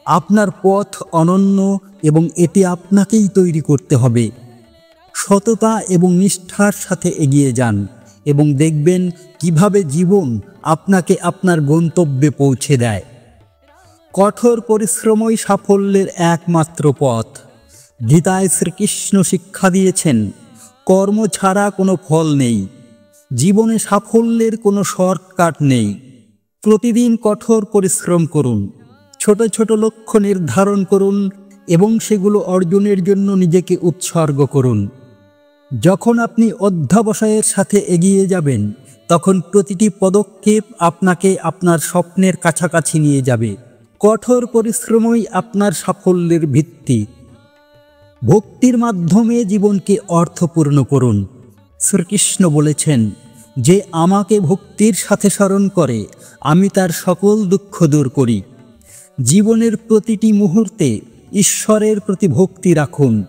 আপনার পথ অনন্য এবং এটি আপনাকেই তৈরি করতে হবে। সততা এবং নিষ্ঠার সাথে এগিয়ে যান এবং দেখবেন কিভাবে জীবন আপনাকে আপনার গন্তব্যে পৌঁছে দেয়। কঠোর পরিশ্রমই সাফল্যের একমাত্র পথ। গীতায় শ্রীকৃষ্ণ শিক্ষা দিয়েছেন, কর্ম ছাড়া কোনো ফল নেই। জীবনে সাফল্যের কোনো শর্টকাট নেই। প্রতিদিন কঠোর পরিশ্রম করুন, ছোট ছোট লক্ষ্য নির্ধারণ করুন এবং সেগুলো অর্জনের জন্য নিজেকে উৎসর্গ করুন। যখন আপনি অধ্যবসায়ের সাথে এগিয়ে যাবেন, তখন প্রতিটি পদক্ষেপ আপনাকে আপনার স্বপ্নের কাছাকাছি নিয়ে যাবে। কঠোর পরিশ্রমই আপনার সাফল্যের ভিত্তি। ভক্তির মাধ্যমে জীবনকে অর্থপূর্ণ করুন। শ্রীকৃষ্ণ বলেছেন, যে আমাকে ভক্তির সাথে স্মরণ করে, আমি তার সকল দুঃখ দূর করি। জীবনের প্রতিটি মুহূর্তে ঈশ্বরের প্রতি ভক্তি রাখুন।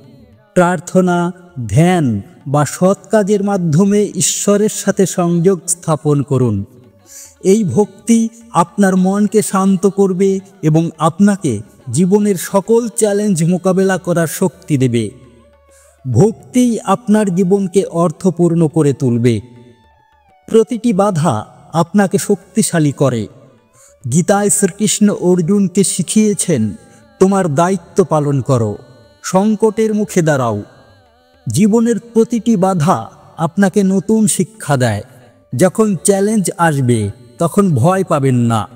প্রার্থনা, ধ্যান বা সৎ কাজের মাধ্যমে ঈশ্বরের সাথে সংযোগ স্থাপন করুন। এই ভক্তি আপনার মনকে শান্ত করবে এবং আপনাকে জীবনের সকল চ্যালেঞ্জ মোকাবেলা করার শক্তি দেবে। ভক্তি আপনার জীবনকে অর্থপূর্ণ করে তুলবে। প্রতিটি বাধা আপনাকে শক্তিশালী করে। গীতায় শ্রীকৃষ্ণ অর্জুনকে শিখিয়েছেন, তোমার দায়িত্ব পালন করো, সংকটের মুখে দাঁড়াও। জীবনের প্রতিটি বাধা আপনাকে নতুন শিক্ষা দেয়। যখন চ্যালেঞ্জ আসবে, তখন ভয় পাবেন না।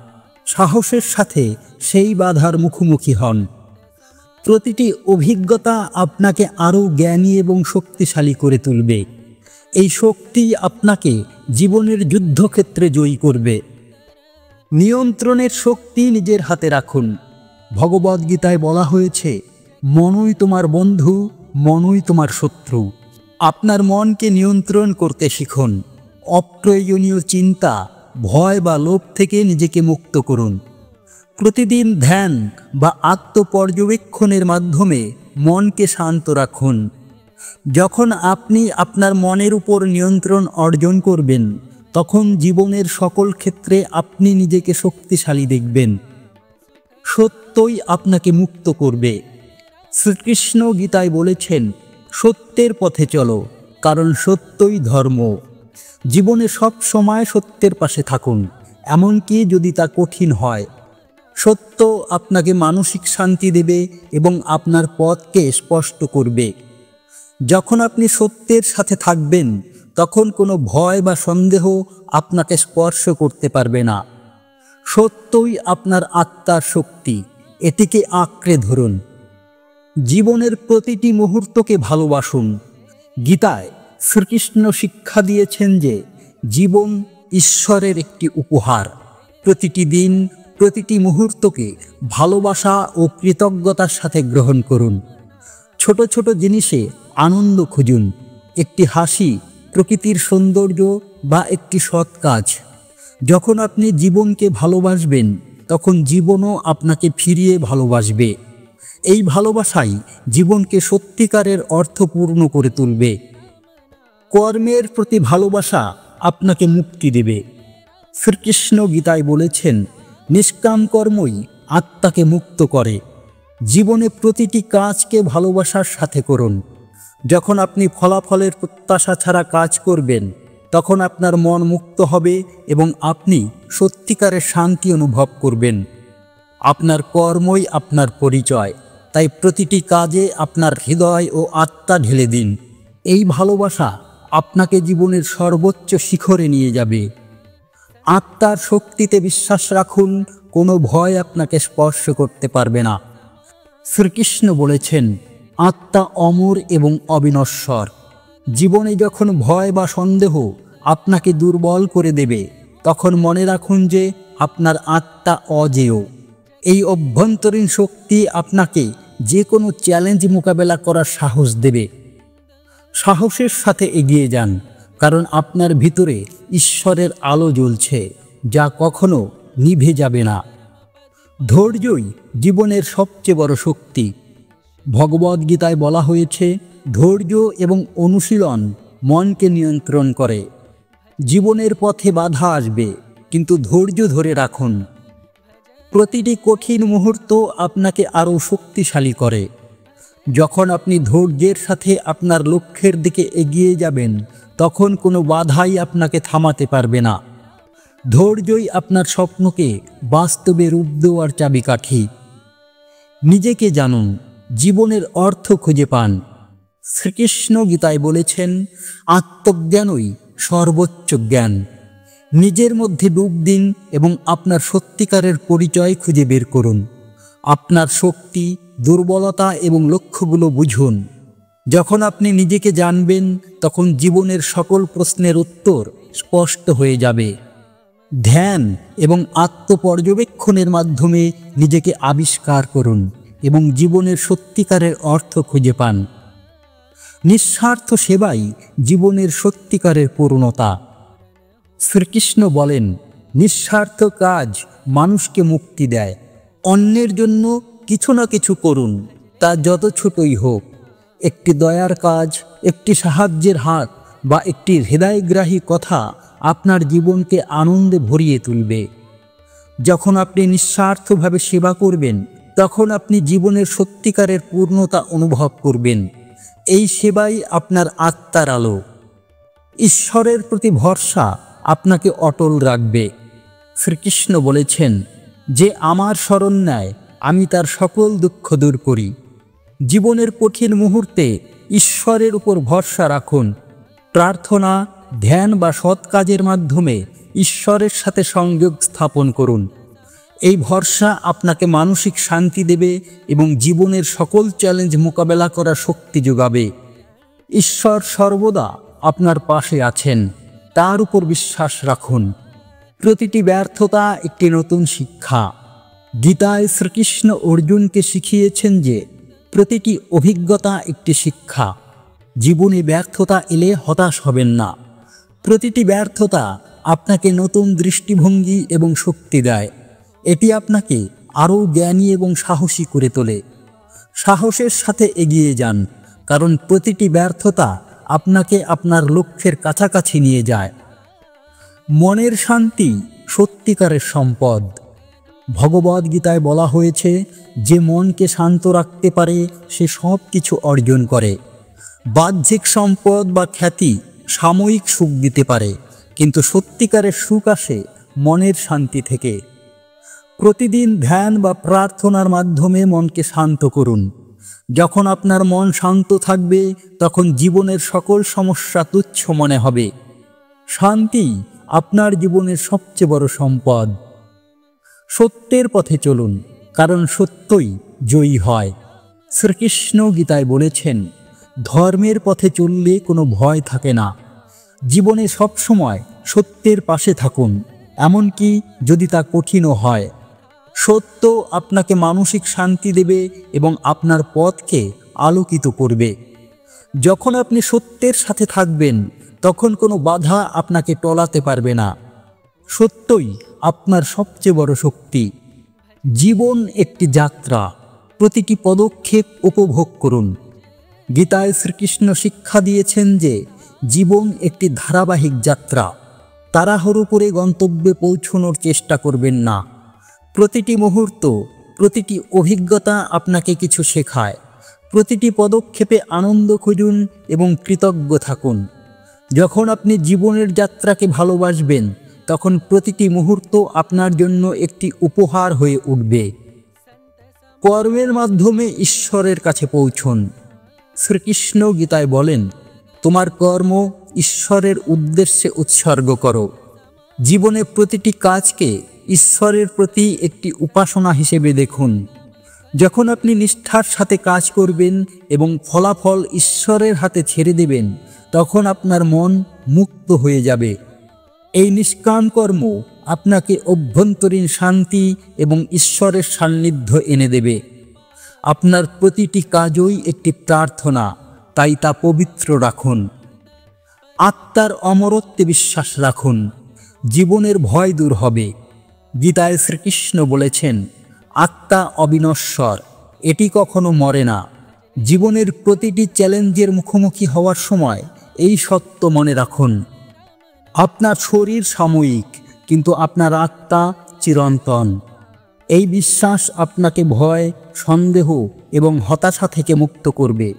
সাহসের সাথে সেই বাধার মুখোমুখি হন। প্রতিটি অভিজ্ঞতা আপনাকে আরও জ্ঞানী এবং শক্তিশালী করে তুলবে। এই শক্তি আপনাকে জীবনের যুদ্ধক্ষেত্রে জয়ী করবে। নিয়ন্ত্রণের শক্তি নিজের হাতে রাখুন। ভগবদ্গীতায় বলা হয়েছে, মনই তোমার বন্ধু, মনই তোমার শত্রু। আপনার মনকে নিয়ন্ত্রণ করতে শিখুন। অপ্রয়োজনীয় চিন্তা, ভয় বা লোভ থেকে নিজেকে মুক্ত করুন। প্রতিদিন ধ্যান বা আত্মপর্যবেক্ষণের মাধ্যমে মনকে শান্ত রাখুন। যখন আপনি আপনার মনের উপর নিয়ন্ত্রণ অর্জন করবেন, তখন জীবনের সকল ক্ষেত্রে আপনি নিজেকে শক্তিশালী দেখবেন। সত্যই আপনাকে মুক্ত করবে। শ্রীকৃষ্ণ গীতায় বলেছেন, সত্যের পথে চলো, কারণ সত্যই ধর্ম। জীবনে সব সময় সত্যের পাশে থাকুন, এমনকি যদি তা কঠিন হয়। সত্য আপনাকে মানসিক শান্তি দেবে এবং আপনার পথকে স্পষ্ট করবে। যখন আপনি সত্যের সাথে থাকবেন, তখন কোনো ভয় বা সন্দেহ আপনাকে স্পর্শ করতে পারবে না। সত্যই আপনার আত্মার শক্তি, এটিকে আঁকড়ে ধরুন। জীবনের প্রতিটি মুহূর্তকে ভালোবাসুন। গীতায় শ্রীকৃষ্ণ শিক্ষা দিয়েছেন যে জীবন ঈশ্বরের একটি উপহার। প্রতিটি দিন, প্রতিটি মুহূর্তকে ভালোবাসা ও কৃতজ্ঞতার সাথে গ্রহণ করুন। ছোট ছোট জিনিসে আনন্দ খুঁজুন, একটি হাসি, প্রকৃতির সৌন্দর্য বা একটি সৎ কাজ। যখন আপনি জীবনকে ভালোবাসবেন, তখন জীবনও আপনাকে ফিরিয়ে ভালোবাসবে। এই ভালোবাসাই জীবনকে সত্যিকারের অর্থপূর্ণ করে তুলবে। কর্মের প্রতি ভালোবাসা আপনাকে মুক্তি দেবে। শ্রীকৃষ্ণ গীতায় বলেছেন, নিষ্কাম কর্মই আত্মাকে মুক্ত করে। জীবনে প্রতিটি কাজকে ভালোবাসার সাথে করুন। যখন আপনি ফলাফলের প্রত্যাশা ছাড়া কাজ করবেন, তখন আপনার মন মুক্ত হবে এবং আপনি সত্যিকারের শান্তি অনুভব করবেন। আপনার কর্মই আপনার পরিচয়, তাই প্রতিটি কাজে আপনার হৃদয় ও আত্মা ঢেলে দিন। এই ভালোবাসা আপনাকে জীবনের সর্বোচ্চ শিখরে নিয়ে যাবে। আত্মার শক্তিতে বিশ্বাস রাখুন, কোনো ভয় আপনাকে স্পর্শ করতে পারবে না। শ্রীকৃষ্ণ বলেছেন, আত্মা অমর এবং অবিনশ্বর। জীবনে যখন ভয় বা সন্দেহ আপনাকে দুর্বল করে দেবে, তখন মনে রাখুন যে আপনার আত্মা অজেয়। এই অভ্যন্তরীণ শক্তি আপনাকে যে কোনো চ্যালেঞ্জ মোকাবেলা করার সাহস দেবে। সাহসের সাথে এগিয়ে যান, কারণ আপনার ভিতরে ঈশ্বরের আলো জ্বলছে, যা কখনো নিভে যাবে না। ধৈর্যই জীবনের সবচেয়ে বড় শক্তি। ভগবদ্গীতায় বলা হয়েছে, ধৈর্য এবং অনুশীলন মনকে নিয়ন্ত্রণ করে। জীবনের পথে বাধা আসবে, কিন্তু ধৈর্য ধরে রাখুন। প্রতিটি কঠিন মুহূর্ত আপনাকে আরও শক্তিশালী করে। যখন আপনি ধৈর্যের সাথে আপনার লক্ষ্যের দিকে এগিয়ে যাবেন, তখন কোনো বাধাই আপনাকে থামাতে পারবে না। ধৈর্যই আপনার স্বপ্নকে বাস্তবে রূপ দেওয়ার চাবিকাঠি। নিজেকে জানুন, জীবনের অর্থ খুঁজে পান। শ্রীকৃষ্ণ গীতায় বলেছেন, আত্মজ্ঞানই সর্বোচ্চ জ্ঞান। নিজের মধ্যে ডুব দিন এবং আপনার সত্যিকারের পরিচয় খুঁজে বের করুন। আপনার শক্তি, দুর্বলতা এবং লক্ষ্যগুলো বুঝুন। যখন আপনি নিজেকে জানবেন, তখন জীবনের সকল প্রশ্নের উত্তর স্পষ্ট হয়ে যাবে। ধ্যান এবং আত্মপর্যবেক্ষণের মাধ্যমে নিজেকে আবিষ্কার করুন এবং জীবনের সত্যিকারের অর্থ খুঁজে পান। নিঃস্বার্থ সেবাই জীবনের সত্যিকারের পূর্ণতা। শ্রীকৃষ্ণ বলেন, নিঃস্বার্থ কাজ মানুষকে মুক্তি দেয়। অন্যের জন্য কিছু না কিছু করুন, তা যত ছোটই হোক। একটি দয়ার কাজ, একটি সাহায্যের হাত বা একটি হৃদয়গ্রাহী কথা আপনার জীবনকে আনন্দে ভরিয়ে তুলবে। যখন আপনি নিঃস্বার্থভাবে সেবা করবেন, তখন আপনি জীবনের সত্যিকারের পূর্ণতা অনুভব করবেন। এই সেবাই আপনার আত্মার আলো। ঈশ্বরের প্রতি ভরসা আপনাকে অটল রাখবে। শ্রীকৃষ্ণ বলেছেন, যে আমার শরণ নেয়, আমি তার সকল দুঃখ দূর করি। জীবনের কঠিন মুহূর্তে ঈশ্বরের উপর ভরসা রাখুন। প্রার্থনা, ধ্যান বা সৎ কাজের মাধ্যমে ঈশ্বরের সাথে সংযোগ স্থাপন করুন। এই ভরসা আপনাকে মানসিক শান্তি দেবে এবং জীবনের সকল চ্যালেঞ্জ মোকাবেলা করার শক্তি যোগাবে। ঈশ্বর সর্বদা আপনার পাশে আছেন, তার উপর বিশ্বাস রাখুন। প্রতিটি ব্যর্থতা একটি নতুন শিক্ষা। গীতায় শ্রীকৃষ্ণ অর্জুনকে শিখিয়েছেন যে প্রতিটি অভিজ্ঞতা একটি শিক্ষা। জীবনে ব্যর্থতা এলে হতাশ হবেন না। প্রতিটি ব্যর্থতা আপনাকে নতুন দৃষ্টিভঙ্গি এবং শক্তি দেয়। এটি আপনাকে আরও জ্ঞানী এবং সাহসী করে তোলে। সাহসের সাথে এগিয়ে যান, কারণ প্রতিটি ব্যর্থতা আপনাকে আপনার লক্ষ্যের কাছাকাছি নিয়ে যায়। মনের শান্তি সত্যিকারের সম্পদ। ভগবদ্গীতায় বলা হয়েছে, যে মনকে শান্ত রাখতে পারে সে সব কিছু অর্জন করে। বাহ্যিক সম্পদ বা খ্যাতি সাময়িক সুখ দিতে পারে, কিন্তু সত্যিকারের সুখ আসে মনের শান্তি থেকে। প্রতিদিন ধ্যান বা প্রার্থনার মাধ্যমে মনকে শান্ত করুন। যখন আপনার মন শান্ত থাকবে, তখন জীবনের সকল সমস্যা তুচ্ছ মনে হবে। শান্তি আপনার জীবনের সবচেয়ে বড় সম্পদ। সত্যের পথে চলুন, কারণ সত্যই জয়ী হয়। শ্রীকৃষ্ণ গীতায় বলেছেন, ধর্মের পথে চললে কোনো ভয় থাকে না। জীবনে সবসময় সত্যের পাশে থাকুন, এমনকি যদি তা কঠিনও হয়। সত্য আপনাকে মানসিক শান্তি দেবে এবং আপনার পথকে আলোকিত করবে। যখন আপনি সত্যের সাথে থাকবেন, তখন কোনো বাধা আপনাকে টলাতে পারবে না। সত্যই আপনার সবচেয়ে বড় শক্তি। জীবন একটি যাত্রা, প্রতিটি পদক্ষেপ উপভোগ করুন। গীতায় শ্রীকৃষ্ণ শিক্ষা দিয়েছেন যে জীবন একটি ধারাবাহিক যাত্রা। তাড়াহুড়ো করে গন্তব্যে পৌঁছানোর চেষ্টা করবেন না। প্রতিটি মুহূর্ত, প্রতিটি অভিজ্ঞতা আপনাকে কিছু শেখায়। প্রতিটি পদক্ষেপে আনন্দ খুঁজুন এবং কৃতজ্ঞ থাকুন। যখন আপনি জীবনের যাত্রাকে ভালোবাসবেন, তখন প্রতিটি মুহূর্ত আপনার জন্য একটি উপহার হয়ে উঠবে। কর্মের মাধ্যমে ঈশ্বরের কাছে পৌঁছুন। শ্রীকৃষ্ণ গীতায় বলেন, তোমার কর্ম ঈশ্বরের উদ্দেশ্যে উৎসর্গ করো। জীবনে প্রতিটি কাজকে ঈশ্বরের প্রতি একটি উপাসনা হিসেবে দেখুন। যখন আপনি নিষ্ঠার সাথে কাজ করবেন এবং ফলাফল ঈশ্বরের হাতে ছেড়ে দেবেন, তখন আপনার মন মুক্ত হয়ে যাবে। এই নিষ্কাম কর্ম আপনাকে অভ্যন্তরীণ শান্তি এবং ঈশ্বরের সান্নিধ্য এনে দেবে। আপনার প্রতিটি কাজই একটি প্রার্থনা, তাই তা পবিত্র রাখুন। আত্মার অমরত্বে বিশ্বাস রাখুন, জীবনের ভয় দূর হবে। গীতায় শ্রীকৃষ্ণ বলেছেন, আত্মা অবিনশ্বর, এটি কখনো মরে না। জীবনের প্রতিটি চ্যালেঞ্জের মুখোমুখি হওয়ার সময় এই সত্য মনে রাখুন। আপনার শরীর সাময়িক, কিন্তু আপনার আত্মা চিরন্তন। এই বিশ্বাস আপনাকে ভয়, সন্দেহ এবং হতাশা থেকে মুক্ত করবে।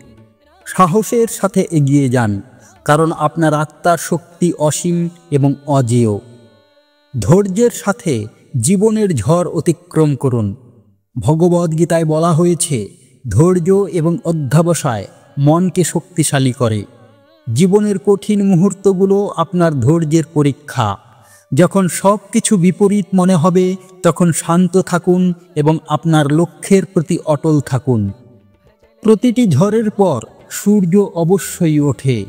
সাহসের সাথে এগিয়ে যান, কারণ আপনার আত্মার শক্তি অসীম এবং অজেয়। ধৈর্যের সাথে জীবনের ঝড় অতিক্রম করুন। ভগবদ্গীতায় বলা হয়েছে, ধৈর্য এবং অধ্যবসায় মনকে শক্তিশালী করে। জীবনের কঠিন মুহূর্তগুলো আপনার ধৈর্যের পরীক্ষা। যখন সব কিছু বিপরীত মনে হবে, তখন শান্ত থাকুন এবং আপনার লক্ষ্যের প্রতি অটল থাকুন। প্রতিটি ঝড়ের পর সূর্য অবশ্যই ওঠে।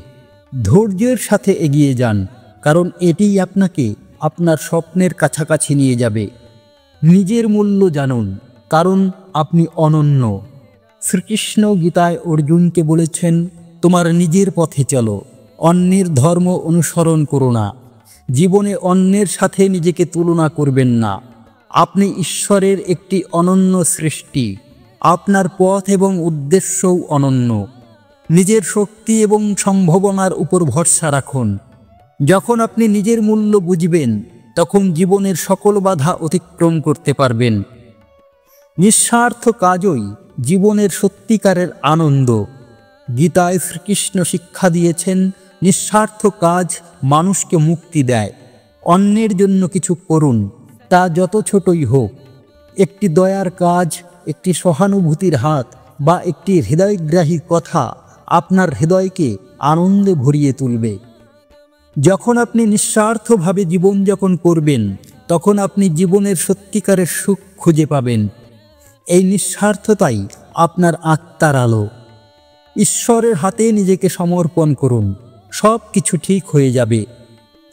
ধৈর্যের সাথে এগিয়ে যান, কারণ এটিই আপনাকে আপনার স্বপ্নের কাছাকাছি নিয়ে যাবে। নিজের মূল্য জানুন, কারণ আপনি অনন্য। শ্রীকৃষ্ণ গীতায় অর্জুনকে বলেছেন, তোমার নিজের পথে চলো, অন্যের ধর্ম অনুসরণ করো না। জীবনে অন্যের সাথে নিজেকে তুলনা করবেন না। আপনি ঈশ্বরের একটি অনন্য সৃষ্টি। আপনার পথ এবং উদ্দেশ্যও অনন্য। নিজের শক্তি এবং সম্ভাবনার উপর ভরসা রাখুন। যখন আপনি নিজের মূল্য বুঝবেন, তখন জীবনের সকল বাধা অতিক্রম করতে পারবেন। নিঃস্বার্থ কাজই জীবনের সত্যিকারের আনন্দ। গীতায় শ্রীকৃষ্ণ শিক্ষা দিয়েছেন, নিঃস্বার্থ কাজ মানুষকে মুক্তি দেয়। অন্যের জন্য কিছু করুন, তা যত ছোটই হোক। একটি দয়ার কাজ, একটি সহানুভূতির হাত বা একটি হৃদয়গ্রাহী কথা আপনার হৃদয়কে আনন্দে ভরিয়ে তুলবে। যখন আপনি নিঃস্বার্থভাবে জীবনযাপন করবেন, তখন আপনি জীবনের সত্যিকারের সুখ খুঁজে পাবেন। এই নিঃস্বার্থতাই আপনার আত্মার আলো। ঈশ্বরের হাতে নিজেকে সমর্পণ করুন, সব কিছু ঠিক হয়ে যাবে।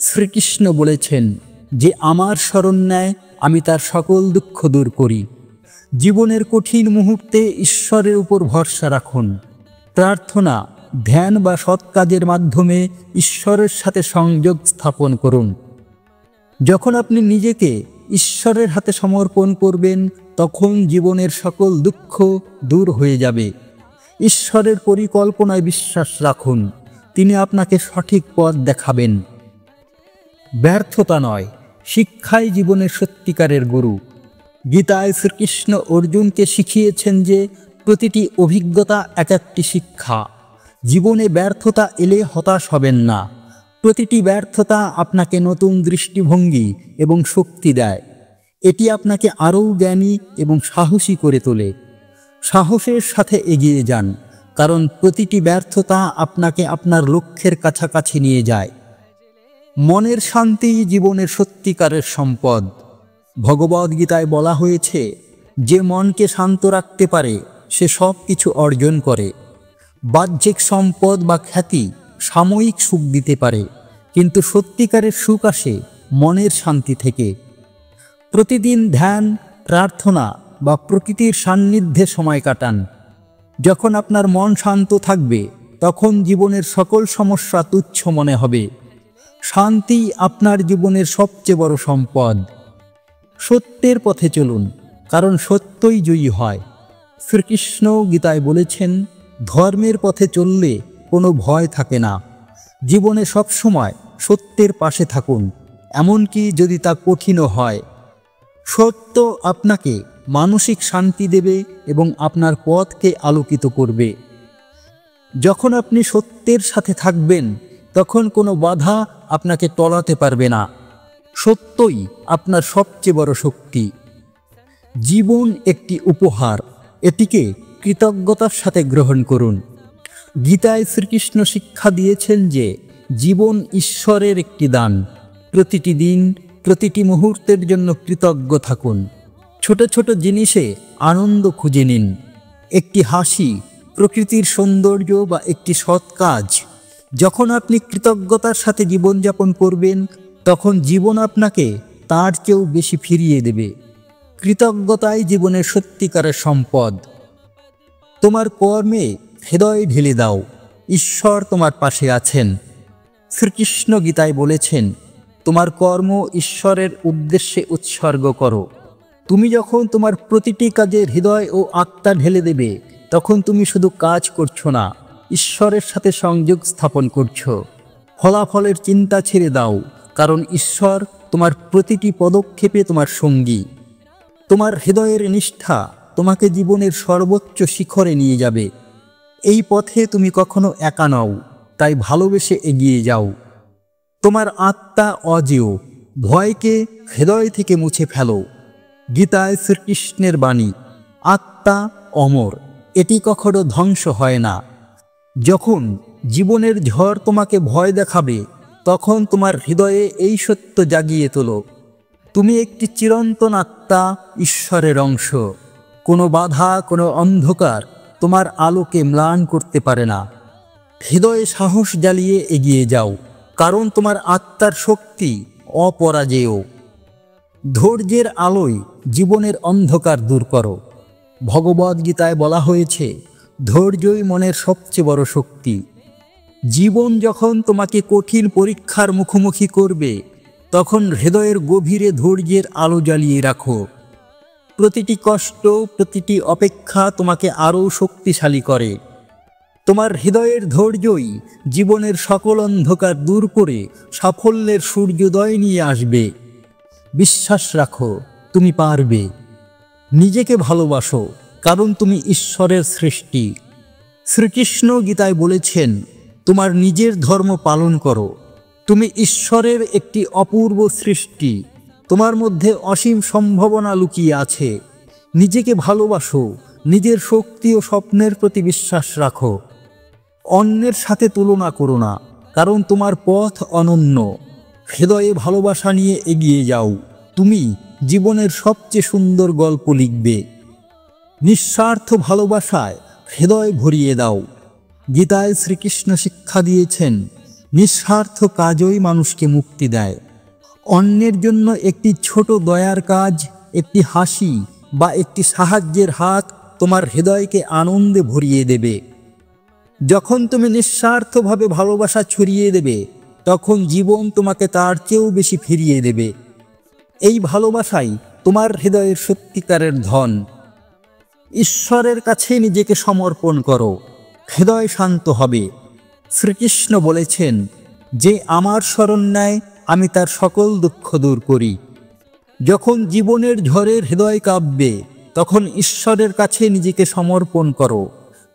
শ্রীকৃষ্ণ বলেছেন, যে আমার শরণ নেয়, আমি তার সকল দুঃখ দূর করি। জীবনের কঠিন মুহূর্তে ঈশ্বরের উপর ভরসা রাখুন। প্রার্থনা, ধ্যান বা সৎ কাজের মাধ্যমে ঈশ্বরের সাথে সংযোগ স্থাপন করুন। যখন আপনি নিজেকে ঈশ্বরের হাতে সমর্পণ করবেন, তখন জীবনের সকল দুঃখ দূর হয়ে যাবে। ঈশ্বরের পরিকল্পনায় বিশ্বাস রাখুন, তিনি আপনাকে সঠিক পথ দেখাবেন। ব্যর্থতা নয়, শিক্ষাই জীবনের সত্যিকারের গুরু। গীতায় শ্রীকৃষ্ণ অর্জুনকে শিখিয়েছেন যে প্রতিটি অভিজ্ঞতা এক একটি শিক্ষা। জীবনে ব্যর্থতা এলে হতাশ হবেন না। প্রতিটি ব্যর্থতা আপনাকে নতুন দৃষ্টিভঙ্গি এবং শক্তি দেয়। এটি আপনাকে আরও জ্ঞানী এবং সাহসী করে তোলে। সাহসের সাথে এগিয়ে যান, কারণ প্রতিটি ব্যর্থতা আপনাকে আপনার লক্ষ্যের কাছাকাছি নিয়ে যায়। মনের শান্তি জীবনের সত্যিকারের সম্পদ। ভগবদ্গীতায় বলা হয়েছে, যে মনকে শান্ত রাখতে পারে সে সব কিছু অর্জন করে। বাহ্যিক সম্পদ বা খ্যাতি সাময়িক সুখ দিতে পারে, কিন্তু সত্যিকারের সুখ আসে মনের শান্তি থেকে। প্রতিদিন ধ্যান, প্রার্থনা বা প্রকৃতির সান্নিধ্যে সময় কাটান। যখন আপনার মন শান্ত থাকবে, তখন জীবনের সকল সমস্যা তুচ্ছ মনে হবে। শান্তি আপনার জীবনের সবচেয়ে বড় সম্পদ। সত্যের পথে চলুন, কারণ সত্যই জয়ী হয়। শ্রীকৃষ্ণ গীতায় বলেছেন, ধর্মের পথে চললে কোনো ভয় থাকে না। জীবনে সবসময় সত্যের পাশে থাকুন, এমনকি যদি তা কঠিনও হয়। সত্য আপনাকে মানসিক শান্তি দেবে এবং আপনার পথকে আলোকিত করবে। যখন আপনি সত্যের সাথে থাকবেন, তখন কোনো বাধা আপনাকে টলাতে পারবে না। সত্যই আপনার সবচেয়ে বড় শক্তি। জীবন একটি উপহার, এটিকে কৃতজ্ঞতার সাথে গ্রহণ করুন। গীতায় শ্রীকৃষ্ণ শিক্ষা দিয়েছেন যে জীবন ঈশ্বরের একটি দান। প্রতিটি দিন, প্রতিটি মুহূর্তের জন্য কৃতজ্ঞ থাকুন। ছোট ছোট জিনিসে আনন্দ খুঁজে নিন। একটি হাসি, প্রকৃতির সৌন্দর্য বা একটি সৎ কাজ। যখন আপনি কৃতজ্ঞতার সাথে জীবনযাপন করবেন, তখন জীবন আপনাকে তার চেয়েও বেশি ফিরিয়ে দেবে। কৃতজ্ঞতাই জীবনের সত্যিকারের সম্পদ। তোমার কর্মে হৃদয় ঢেলে দাও, ঈশ্বর তোমার পাশে আছেন। শ্রীকৃষ্ণ গীতায় বলেছেন, তোমার কর্ম ঈশ্বরের উদ্দেশ্যে উৎসর্গ করো। তুমি যখন তোমার প্রতিটি কাজে হৃদয় ও আত্মা ঢেলে দেবে, তখন তুমি শুধু কাজ করছো না, ঈশ্বরের সাথে সংযোগ স্থাপন করছো। ফলাফলের চিন্তা ছেড়ে দাও, কারণ ঈশ্বর তোমার প্রতিটি পদক্ষেপে তোমার সঙ্গী। তোমার হৃদয়ের নিষ্ঠা তোমাকে জীবনের সর্বোচ্চ শিখরে নিয়ে যাবে। এই পথে তুমি কখনো একা নও, তাই ভালোবেসে এগিয়ে যাও। তোমার আত্মা অজেয়, ভয়কে হৃদয় থেকে মুছে ফেলো। গীতায় শ্রীকৃষ্ণের বাণী, আত্মা অমর, এটি কখনো ধ্বংস হয় না। যখন জীবনের ঝড় তোমাকে ভয় দেখাবে, তখন তোমার হৃদয়ে এই সত্য জাগিয়ে তোলো, তুমি একটি চিরন্তন আত্মা, ঈশ্বরের অংশ। কোনো বাধা, কোনো অন্ধকার তোমার আলোকে ম্লান করতে পারে না। হৃদয়ে সাহস জ্বালিয়ে এগিয়ে যাও, কারণ তোমার আত্মার শক্তি অপরাজেয়। ধৈর্যের আলোয় জীবনের অন্ধকার দূর করো। ভগবদ্গীতায় বলা হয়েছে, ধৈর্যই মনের সবচেয়ে বড় শক্তি। জীবন যখন তোমাকে কঠিন পরীক্ষার মুখোমুখি করবে, তখন হৃদয়ের গভীরে ধৈর্যের আলো জ্বালিয়ে রাখো। প্রতিটি কষ্ট, প্রতিটি অপেক্ষা তোমাকে আরও শক্তিশালী করে। তোমার হৃদয়ের ধৈর্যই জীবনের সকল অন্ধকার দূর করে সাফল্যের সূর্যোদয় নিয়ে আসবে। বিশ্বাস রাখো, তুমি পারবে। নিজেকে ভালোবাসো, কারণ তুমি ঈশ্বরের সৃষ্টি। শ্রীকৃষ্ণ গীতায় বলেছেন, তোমার নিজের ধর্ম পালন করো। তুমি ঈশ্বরের একটি অপূর্ব সৃষ্টি। তোমার মধ্যে অসীম সম্ভাবনা লুকিয়ে আছে। নিজেকে ভালোবাসো, নিজের শক্তি ও স্বপ্নের প্রতি বিশ্বাস রাখো। অন্যের সাথে তুলনা করো না, কারণ তোমার পথ অনন্য। হৃদয়ে ভালোবাসা নিয়ে এগিয়ে যাও, তুমি জীবনের সবচেয়ে সুন্দর গল্প লিখবে। নিঃস্বার্থ ভালোবাসায় হৃদয় ভরিয়ে দাও। গীতায় শ্রীকৃষ্ণ শিক্ষা দিয়েছেন, নিঃস্বার্থ কাজই মানুষকে মুক্তি দেয়। অন্যের জন্য একটি ছোট দয়ার কাজ, একটি হাসি বা একটি সাহায্যের হাত তোমার হৃদয়কে আনন্দে ভরিয়ে দেবে। যখন তুমি নিঃস্বার্থভাবে ভালোবাসা ছড়িয়ে দেবে, তখন জীবন তোমাকে তার চেয়েও বেশি ফিরিয়ে দেবে। এই ভালোবাসাই তোমার হৃদয়ের সত্যিকারের ধন। ঈশ্বরের কাছে নিজেকে সমর্পণ করো, হৃদয় শান্ত হবে। শ্রীকৃষ্ণ বলেছেন, যে আমার শরণ নেয়, আমি তার সকল দুঃখ দূর করি। যখন জীবনের ঝড়ের হৃদয় কাঁপবে তখন ঈশ্বরের কাছে নিজেকে সমর্পণ করো।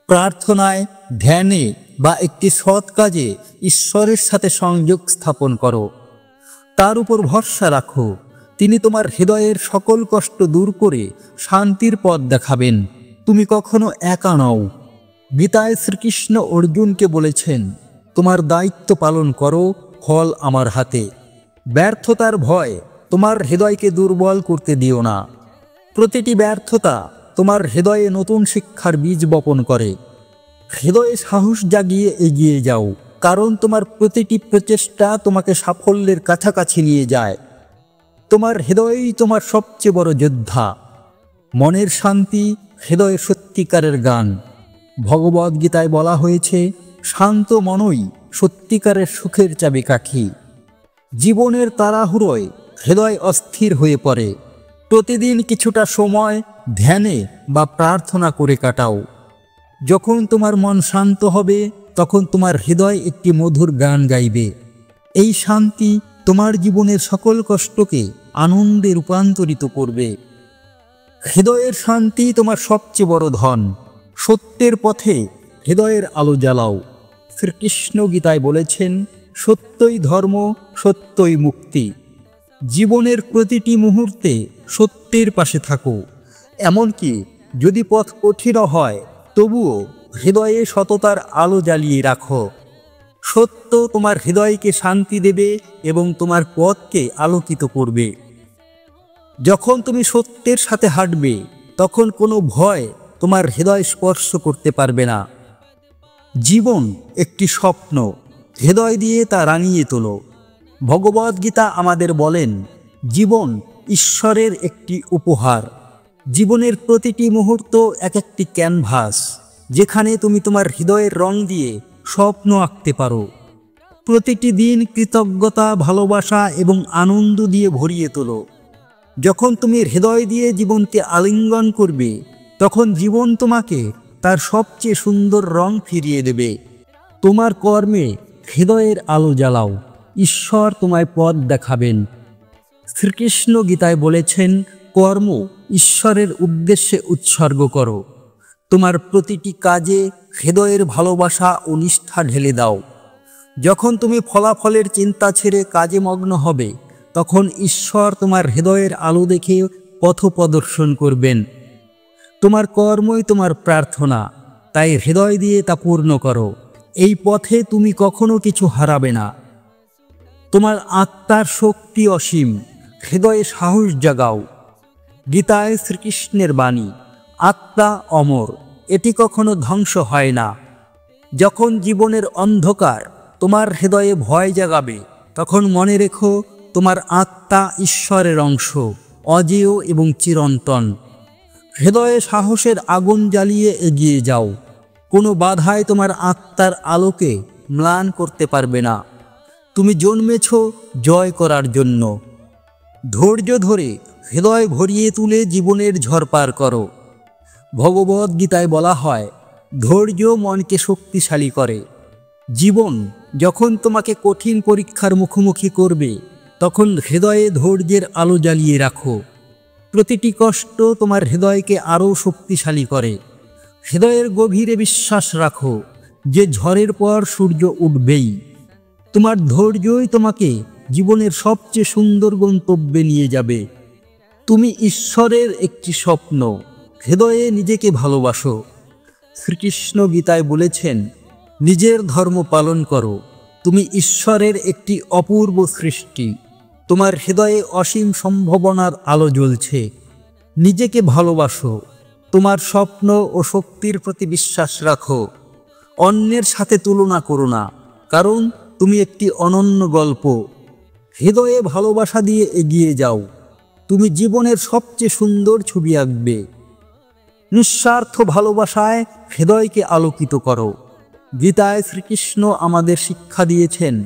প্রার্থনায়, ধ্যানে বা একটি সৎ কাজে ঈশ্বরের সাথে সংযোগ স্থাপন করো। তার উপর ভরসা রাখো। তিনি তোমার হৃদয়ের সকল কষ্ট দূর করে শান্তির পথ দেখাবেন। তুমি কখনো একা নও। গীতায় শ্রীকৃষ্ণ অর্জুনকে বলেছেন, তোমার দায়িত্ব পালন করো, ফল আমার হাতে। ব্যর্থতার ভয় তোমার হৃদয়কে দুর্বল করতে দিও না। প্রতিটি ব্যর্থতা তোমার হৃদয়ে নতুন শিক্ষার বীজ বপন করে। হৃদয়ে সাহস জাগিয়ে এগিয়ে যাও, কারণ তোমার প্রতিটি প্রচেষ্টা তোমাকে সাফল্যের কাছাকাছি নিয়ে যায়। তোমার হৃদয়ই তোমার সবচেয়ে বড় যোদ্ধা। মনের শান্তি হৃদয়ের সত্যিকারের গান। ভগবদ্গীতায় বলা হয়েছে, শান্ত মনই সত্যিকারের সুখের চাবিকাঠি। জীবনের তাড়াহুড়োয় হৃদয় অস্থির হয়ে পড়ে। প্রতিদিন কিছুটা সময় ধ্যানে বা প্রার্থনা করে কাটাও। যখন তোমার মন শান্ত হবে তখন তোমার হৃদয় একটি মধুর গান গাইবে। এই শান্তি তোমার জীবনের সকল কষ্টকে আনন্দে রূপান্তরিত করবে। হৃদয়ের শান্তি তোমার সবচেয়ে বড় ধন। সত্যের পথে হৃদয়ের আলো জ্বালাও। শ্রীকৃষ্ণ গীতায় বলেছেন, সত্যই ধর্ম, সত্যই মুক্তি। জীবনের প্রতিটি মুহূর্তে সত্যের পাশে থাকো। এমনকি যদি পথ কঠিন হয় তবুও হৃদয়ে সততার আলো জ্বালিয়ে রাখো। সত্য তোমার হৃদয়কে শান্তি দেবে এবং তোমার পথকে আলোকিত করবে। যখন তুমি সত্যের সাথে হাঁটবে তখন কোনো ভয় তোমার হৃদয় স্পর্শ করতে পারবে না। জীবন একটি স্বপ্ন, হৃদয় দিয়ে তা রাঙিয়ে তোলো। ভগবদ্গীতা আমাদের বলেন, জীবন ঈশ্বরের একটি উপহার। জীবনের প্রতিটি মুহূর্ত এক একটি ক্যানভাস, যেখানে তুমি তোমার হৃদয়ের রং দিয়ে স্বপ্ন আঁকতে পারো। প্রতিটি দিন কৃতজ্ঞতা, ভালোবাসা এবং আনন্দ দিয়ে ভরিয়ে তোলো। যখন তুমি হৃদয় দিয়ে জীবনকে আলিঙ্গন করবে তখন জীবন তোমাকে তার সবচেয়ে সুন্দর রং ফিরিয়ে দেবে। তোমার কর্মে হৃদয়ের আলো জ্বালাও, ঈশ্বর তোমায় পথ দেখাবেন। শ্রীকৃষ্ণ গীতায় বলেছেন, কর্ম ঈশ্বরের উদ্দেশ্যে উৎসর্গ করো। তোমার প্রতিটি কাজে হৃদয়ের ভালোবাসা ও নিষ্ঠা ঢেলে দাও। যখন তুমি ফলাফলের চিন্তা ছেড়ে কাজে মগ্ন হবে তখন ঈশ্বর তোমার হৃদয়ের আলো দেখে পথ প্রদর্শন করবেন। তোমার কর্মই তোমার প্রার্থনা, তাই হৃদয় দিয়ে তা পূর্ণ করো। এই পথে তুমি কখনো কিছু হারাবে না। তোমার আত্মার শক্তি অসীম, হৃদয়ে সাহস জাগাও। গীতায় শ্রীকৃষ্ণের বাণী, আত্মা অমর, এটি কখনো ধ্বংস হয় না। যখন জীবনের অন্ধকার তোমার হৃদয়ে ভয় জাগাবে তখন মনে রেখো, তোমার আত্মা ঈশ্বরের অংশ, অজেয় এবং চিরন্তন। হৃদয়ে সাহসের আগুন জ্বালিয়ে এগিয়ে যাও। কোনো বাধাই তোমার আত্মার আলোকে ম্লান করতে পারবে না। তুমি জন্মেছ জয় করার জন্য। ধৈর্য ধরে হৃদয় ভরিয়ে তুলে জীবনের ঝড় পার করো। ভগবদ্গীতায় বলা হয়, ধৈর্য মনকে শক্তিশালী করে। জীবন যখন তোমাকে কঠিন পরীক্ষার মুখোমুখি করবে তখন হৃদয়ে ধৈর্যের আলো জ্বালিয়ে রাখো। প্রতিটি কষ্ট তোমার হৃদয়কে আরও শক্তিশালী করে। হৃদয়ের গভীরে বিশ্বাস রাখো যে ঝড়ের পর সূর্য উঠবেই। তোমার ধৈর্যই তোমাকে জীবনের সবচেয়ে সুন্দর গন্তব্যে নিয়ে যাবে। তুমি ঈশ্বরের একটি স্বপ্ন, হৃদয়ে নিজেকে ভালোবাসো। শ্রীকৃষ্ণ গীতায় বলেছেন, নিজের ধর্ম পালন করো। তুমি ঈশ্বরের একটি অপূর্ব সৃষ্টি। তোমার হৃদয়ে অসীম সম্ভাবনার আলো জ্বলছে। নিজেকে ভালোবাসো। তোমার স্বপ্ন ও শক্তির প্রতি বিশ্বাস রাখো। অন্যের সাথে তুলনা করো না, কারণ তুমি একটি অনন্য গল্প। হৃদয়ে ভালোবাসা দিয়ে এগিয়ে যাও। তুমি জীবনের সবচেয়ে সুন্দর ছবি আঁকবে। নিঃস্বার্থ ভালোবাসায় হৃদয়কে আলোকিত করো। গীতায় শ্রীকৃষ্ণ আমাদের শিক্ষা দিয়েছেন,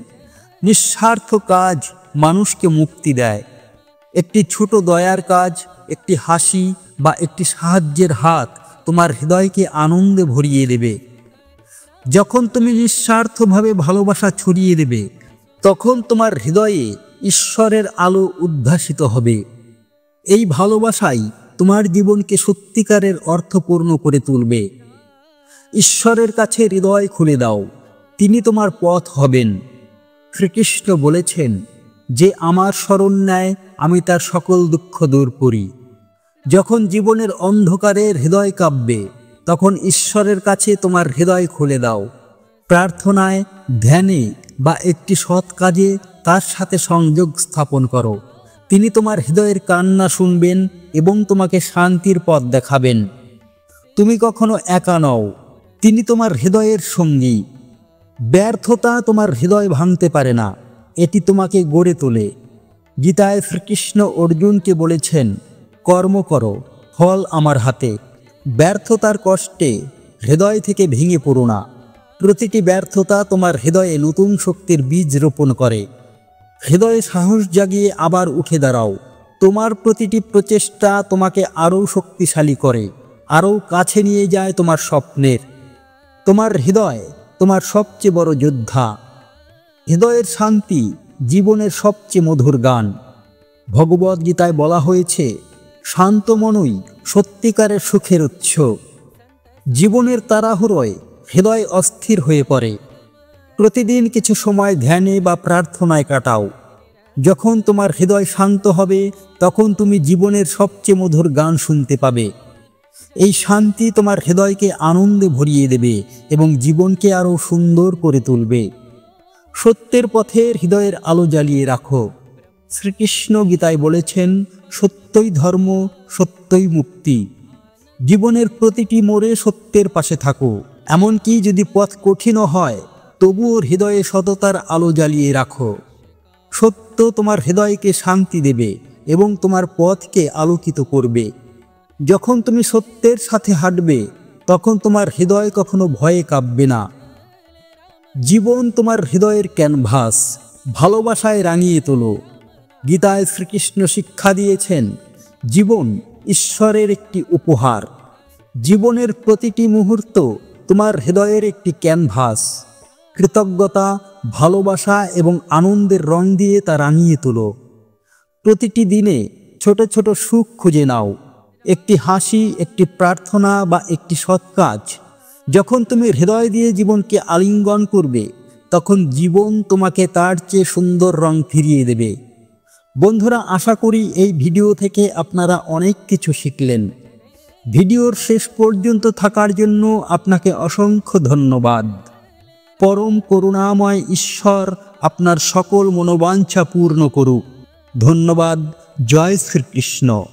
নিঃস্বার্থ কাজ মানুষকে মুক্তি দেয়। একটি ছোট দয়ার কাজ, একটি হাসি বা একটি সাহায্যের হাত তোমার হৃদয়কে আনন্দে ভরিয়ে দেবে। যখন তুমি নিঃস্বার্থভাবে ভালোবাসা ছড়িয়ে দেবে তখন তোমার হৃদয়ে ঈশ্বরের আলো উদ্ভাসিত হবে। এই ভালোবাসাই তোমার জীবনকে সত্যিকারের অর্থপূর্ণ করে তুলবে। ঈশ্বরের কাছে হৃদয় খুলে দাও, তিনি তোমার পথ হবেন। শ্রীকৃষ্ণ বলেছেন, যে আমার শরণ নেয় আমি তার সকল দুঃখ দূর করি। যখন জীবনের অন্ধকারে হৃদয় কাঁপবে, তখন ঈশ্বরের কাছে তোমার হৃদয় খুলে দাও। প্রার্থনায়, ধ্যানে বা একটি সৎ কাজে তার সাথে সংযোগ স্থাপন করো। তিনি তোমার হৃদয়ের কান্না শুনবেন এবং তোমাকে শান্তির পথ দেখাবেন। তুমি কখনো একা নও, তিনি তোমার হৃদয়ের সঙ্গী। ব্যর্থতা তোমার হৃদয় ভাঙতে পারে না, এটি তোমাকে গড়ে তোলে। গীতায় শ্রীকৃষ্ণ অর্জুনকে বলেছেন, কর্ম করো, ফল আমার হাতে। ব্যর্থতার কষ্টে হৃদয় থেকে ভেঙে পড়ো না। প্রতিটি ব্যর্থতা তোমার হৃদয়ে নতুন শক্তির বীজ রোপণ করে। হৃদয়ে সাহস জাগিয়ে আবার উঠে দাঁড়াও। তোমার প্রতিটি প্রচেষ্টা তোমাকে আরও শক্তিশালী করে, আরও কাছে নিয়ে যায় তোমার স্বপ্নের। তোমার হৃদয় তোমার সবচেয়ে বড় যোদ্ধা। হৃদয়ের শান্তি জীবনের সবচেয়ে মধুর গান। ভগবদ্গীতায় বলা হয়েছে, শান্ত মনই সত্যিকারের সুখের উৎস। জীবনের তাড়াহুড়োয় হৃদয় অস্থির হয়ে পড়ে। প্রতিদিন কিছু সময় ধ্যানে বা প্রার্থনায় কাটাও। যখন তোমার হৃদয় শান্ত হবে, তখন তুমি জীবনের সবচেয়ে মধুর গান শুনতে পাবে। এই শান্তি তোমার হৃদয়কে আনন্দে ভরিয়ে দেবে এবং জীবনকে আরও সুন্দর করে তুলবে। সত্যের পথে হৃদয়ের আলো জ্বালিয়ে রাখো। শ্রীকৃষ্ণ গীতায় বলেছেন, সত্যই ধর্ম, সত্যই মুক্তি। জীবনের প্রতিটি মোড়ে সত্যের পাশে থাকো। এমনকি যদি পথ কঠিনও হয়, তবুও হৃদয়ে সততার আলো জ্বালিয়ে রাখো। সত্য তোমার হৃদয়কে শান্তি দেবে এবং তোমার পথকে আলোকিত করবে। যখন তুমি সত্যের সাথে হাঁটবে, তখন তোমার হৃদয় কখনো ভয়ে কাঁপবে না। জীবন তোমার হৃদয়ের ক্যানভাস, ভালোবাসায় রাঙিয়ে তোলো। গীতায় শ্রীকৃষ্ণ শিক্ষা দিয়েছেন, জীবন ঈশ্বরের একটি উপহার। জীবনের প্রতিটি মুহূর্ত তোমার হৃদয়ের একটি ক্যানভাস। কৃতজ্ঞতা, ভালোবাসা এবং আনন্দের রং দিয়ে তা রাঙিয়ে তোলো। প্রতিটি দিনে ছোট ছোট সুখ খুঁজে নাও। একটি হাসি, একটি প্রার্থনা বা একটি সৎ কাজ। যখন তুমি হৃদয় দিয়ে জীবনকে আলিঙ্গন করবে, তখন জীবন তোমাকে তার চেয়ে সুন্দর রং ফিরিয়ে দেবে। বন্ধুরা, আশা করি এই ভিডিও থেকে আপনারা অনেক কিছু শিখলেন। ভিডিওর শেষ পর্যন্ত থাকার জন্য আপনাকে অসংখ্য ধন্যবাদ। পরম করুণাময় ঈশ্বর আপনার সকল মনোবাঞ্ছা পূর্ণ করুক। ধন্যবাদ। জয় শ্রীকৃষ্ণ।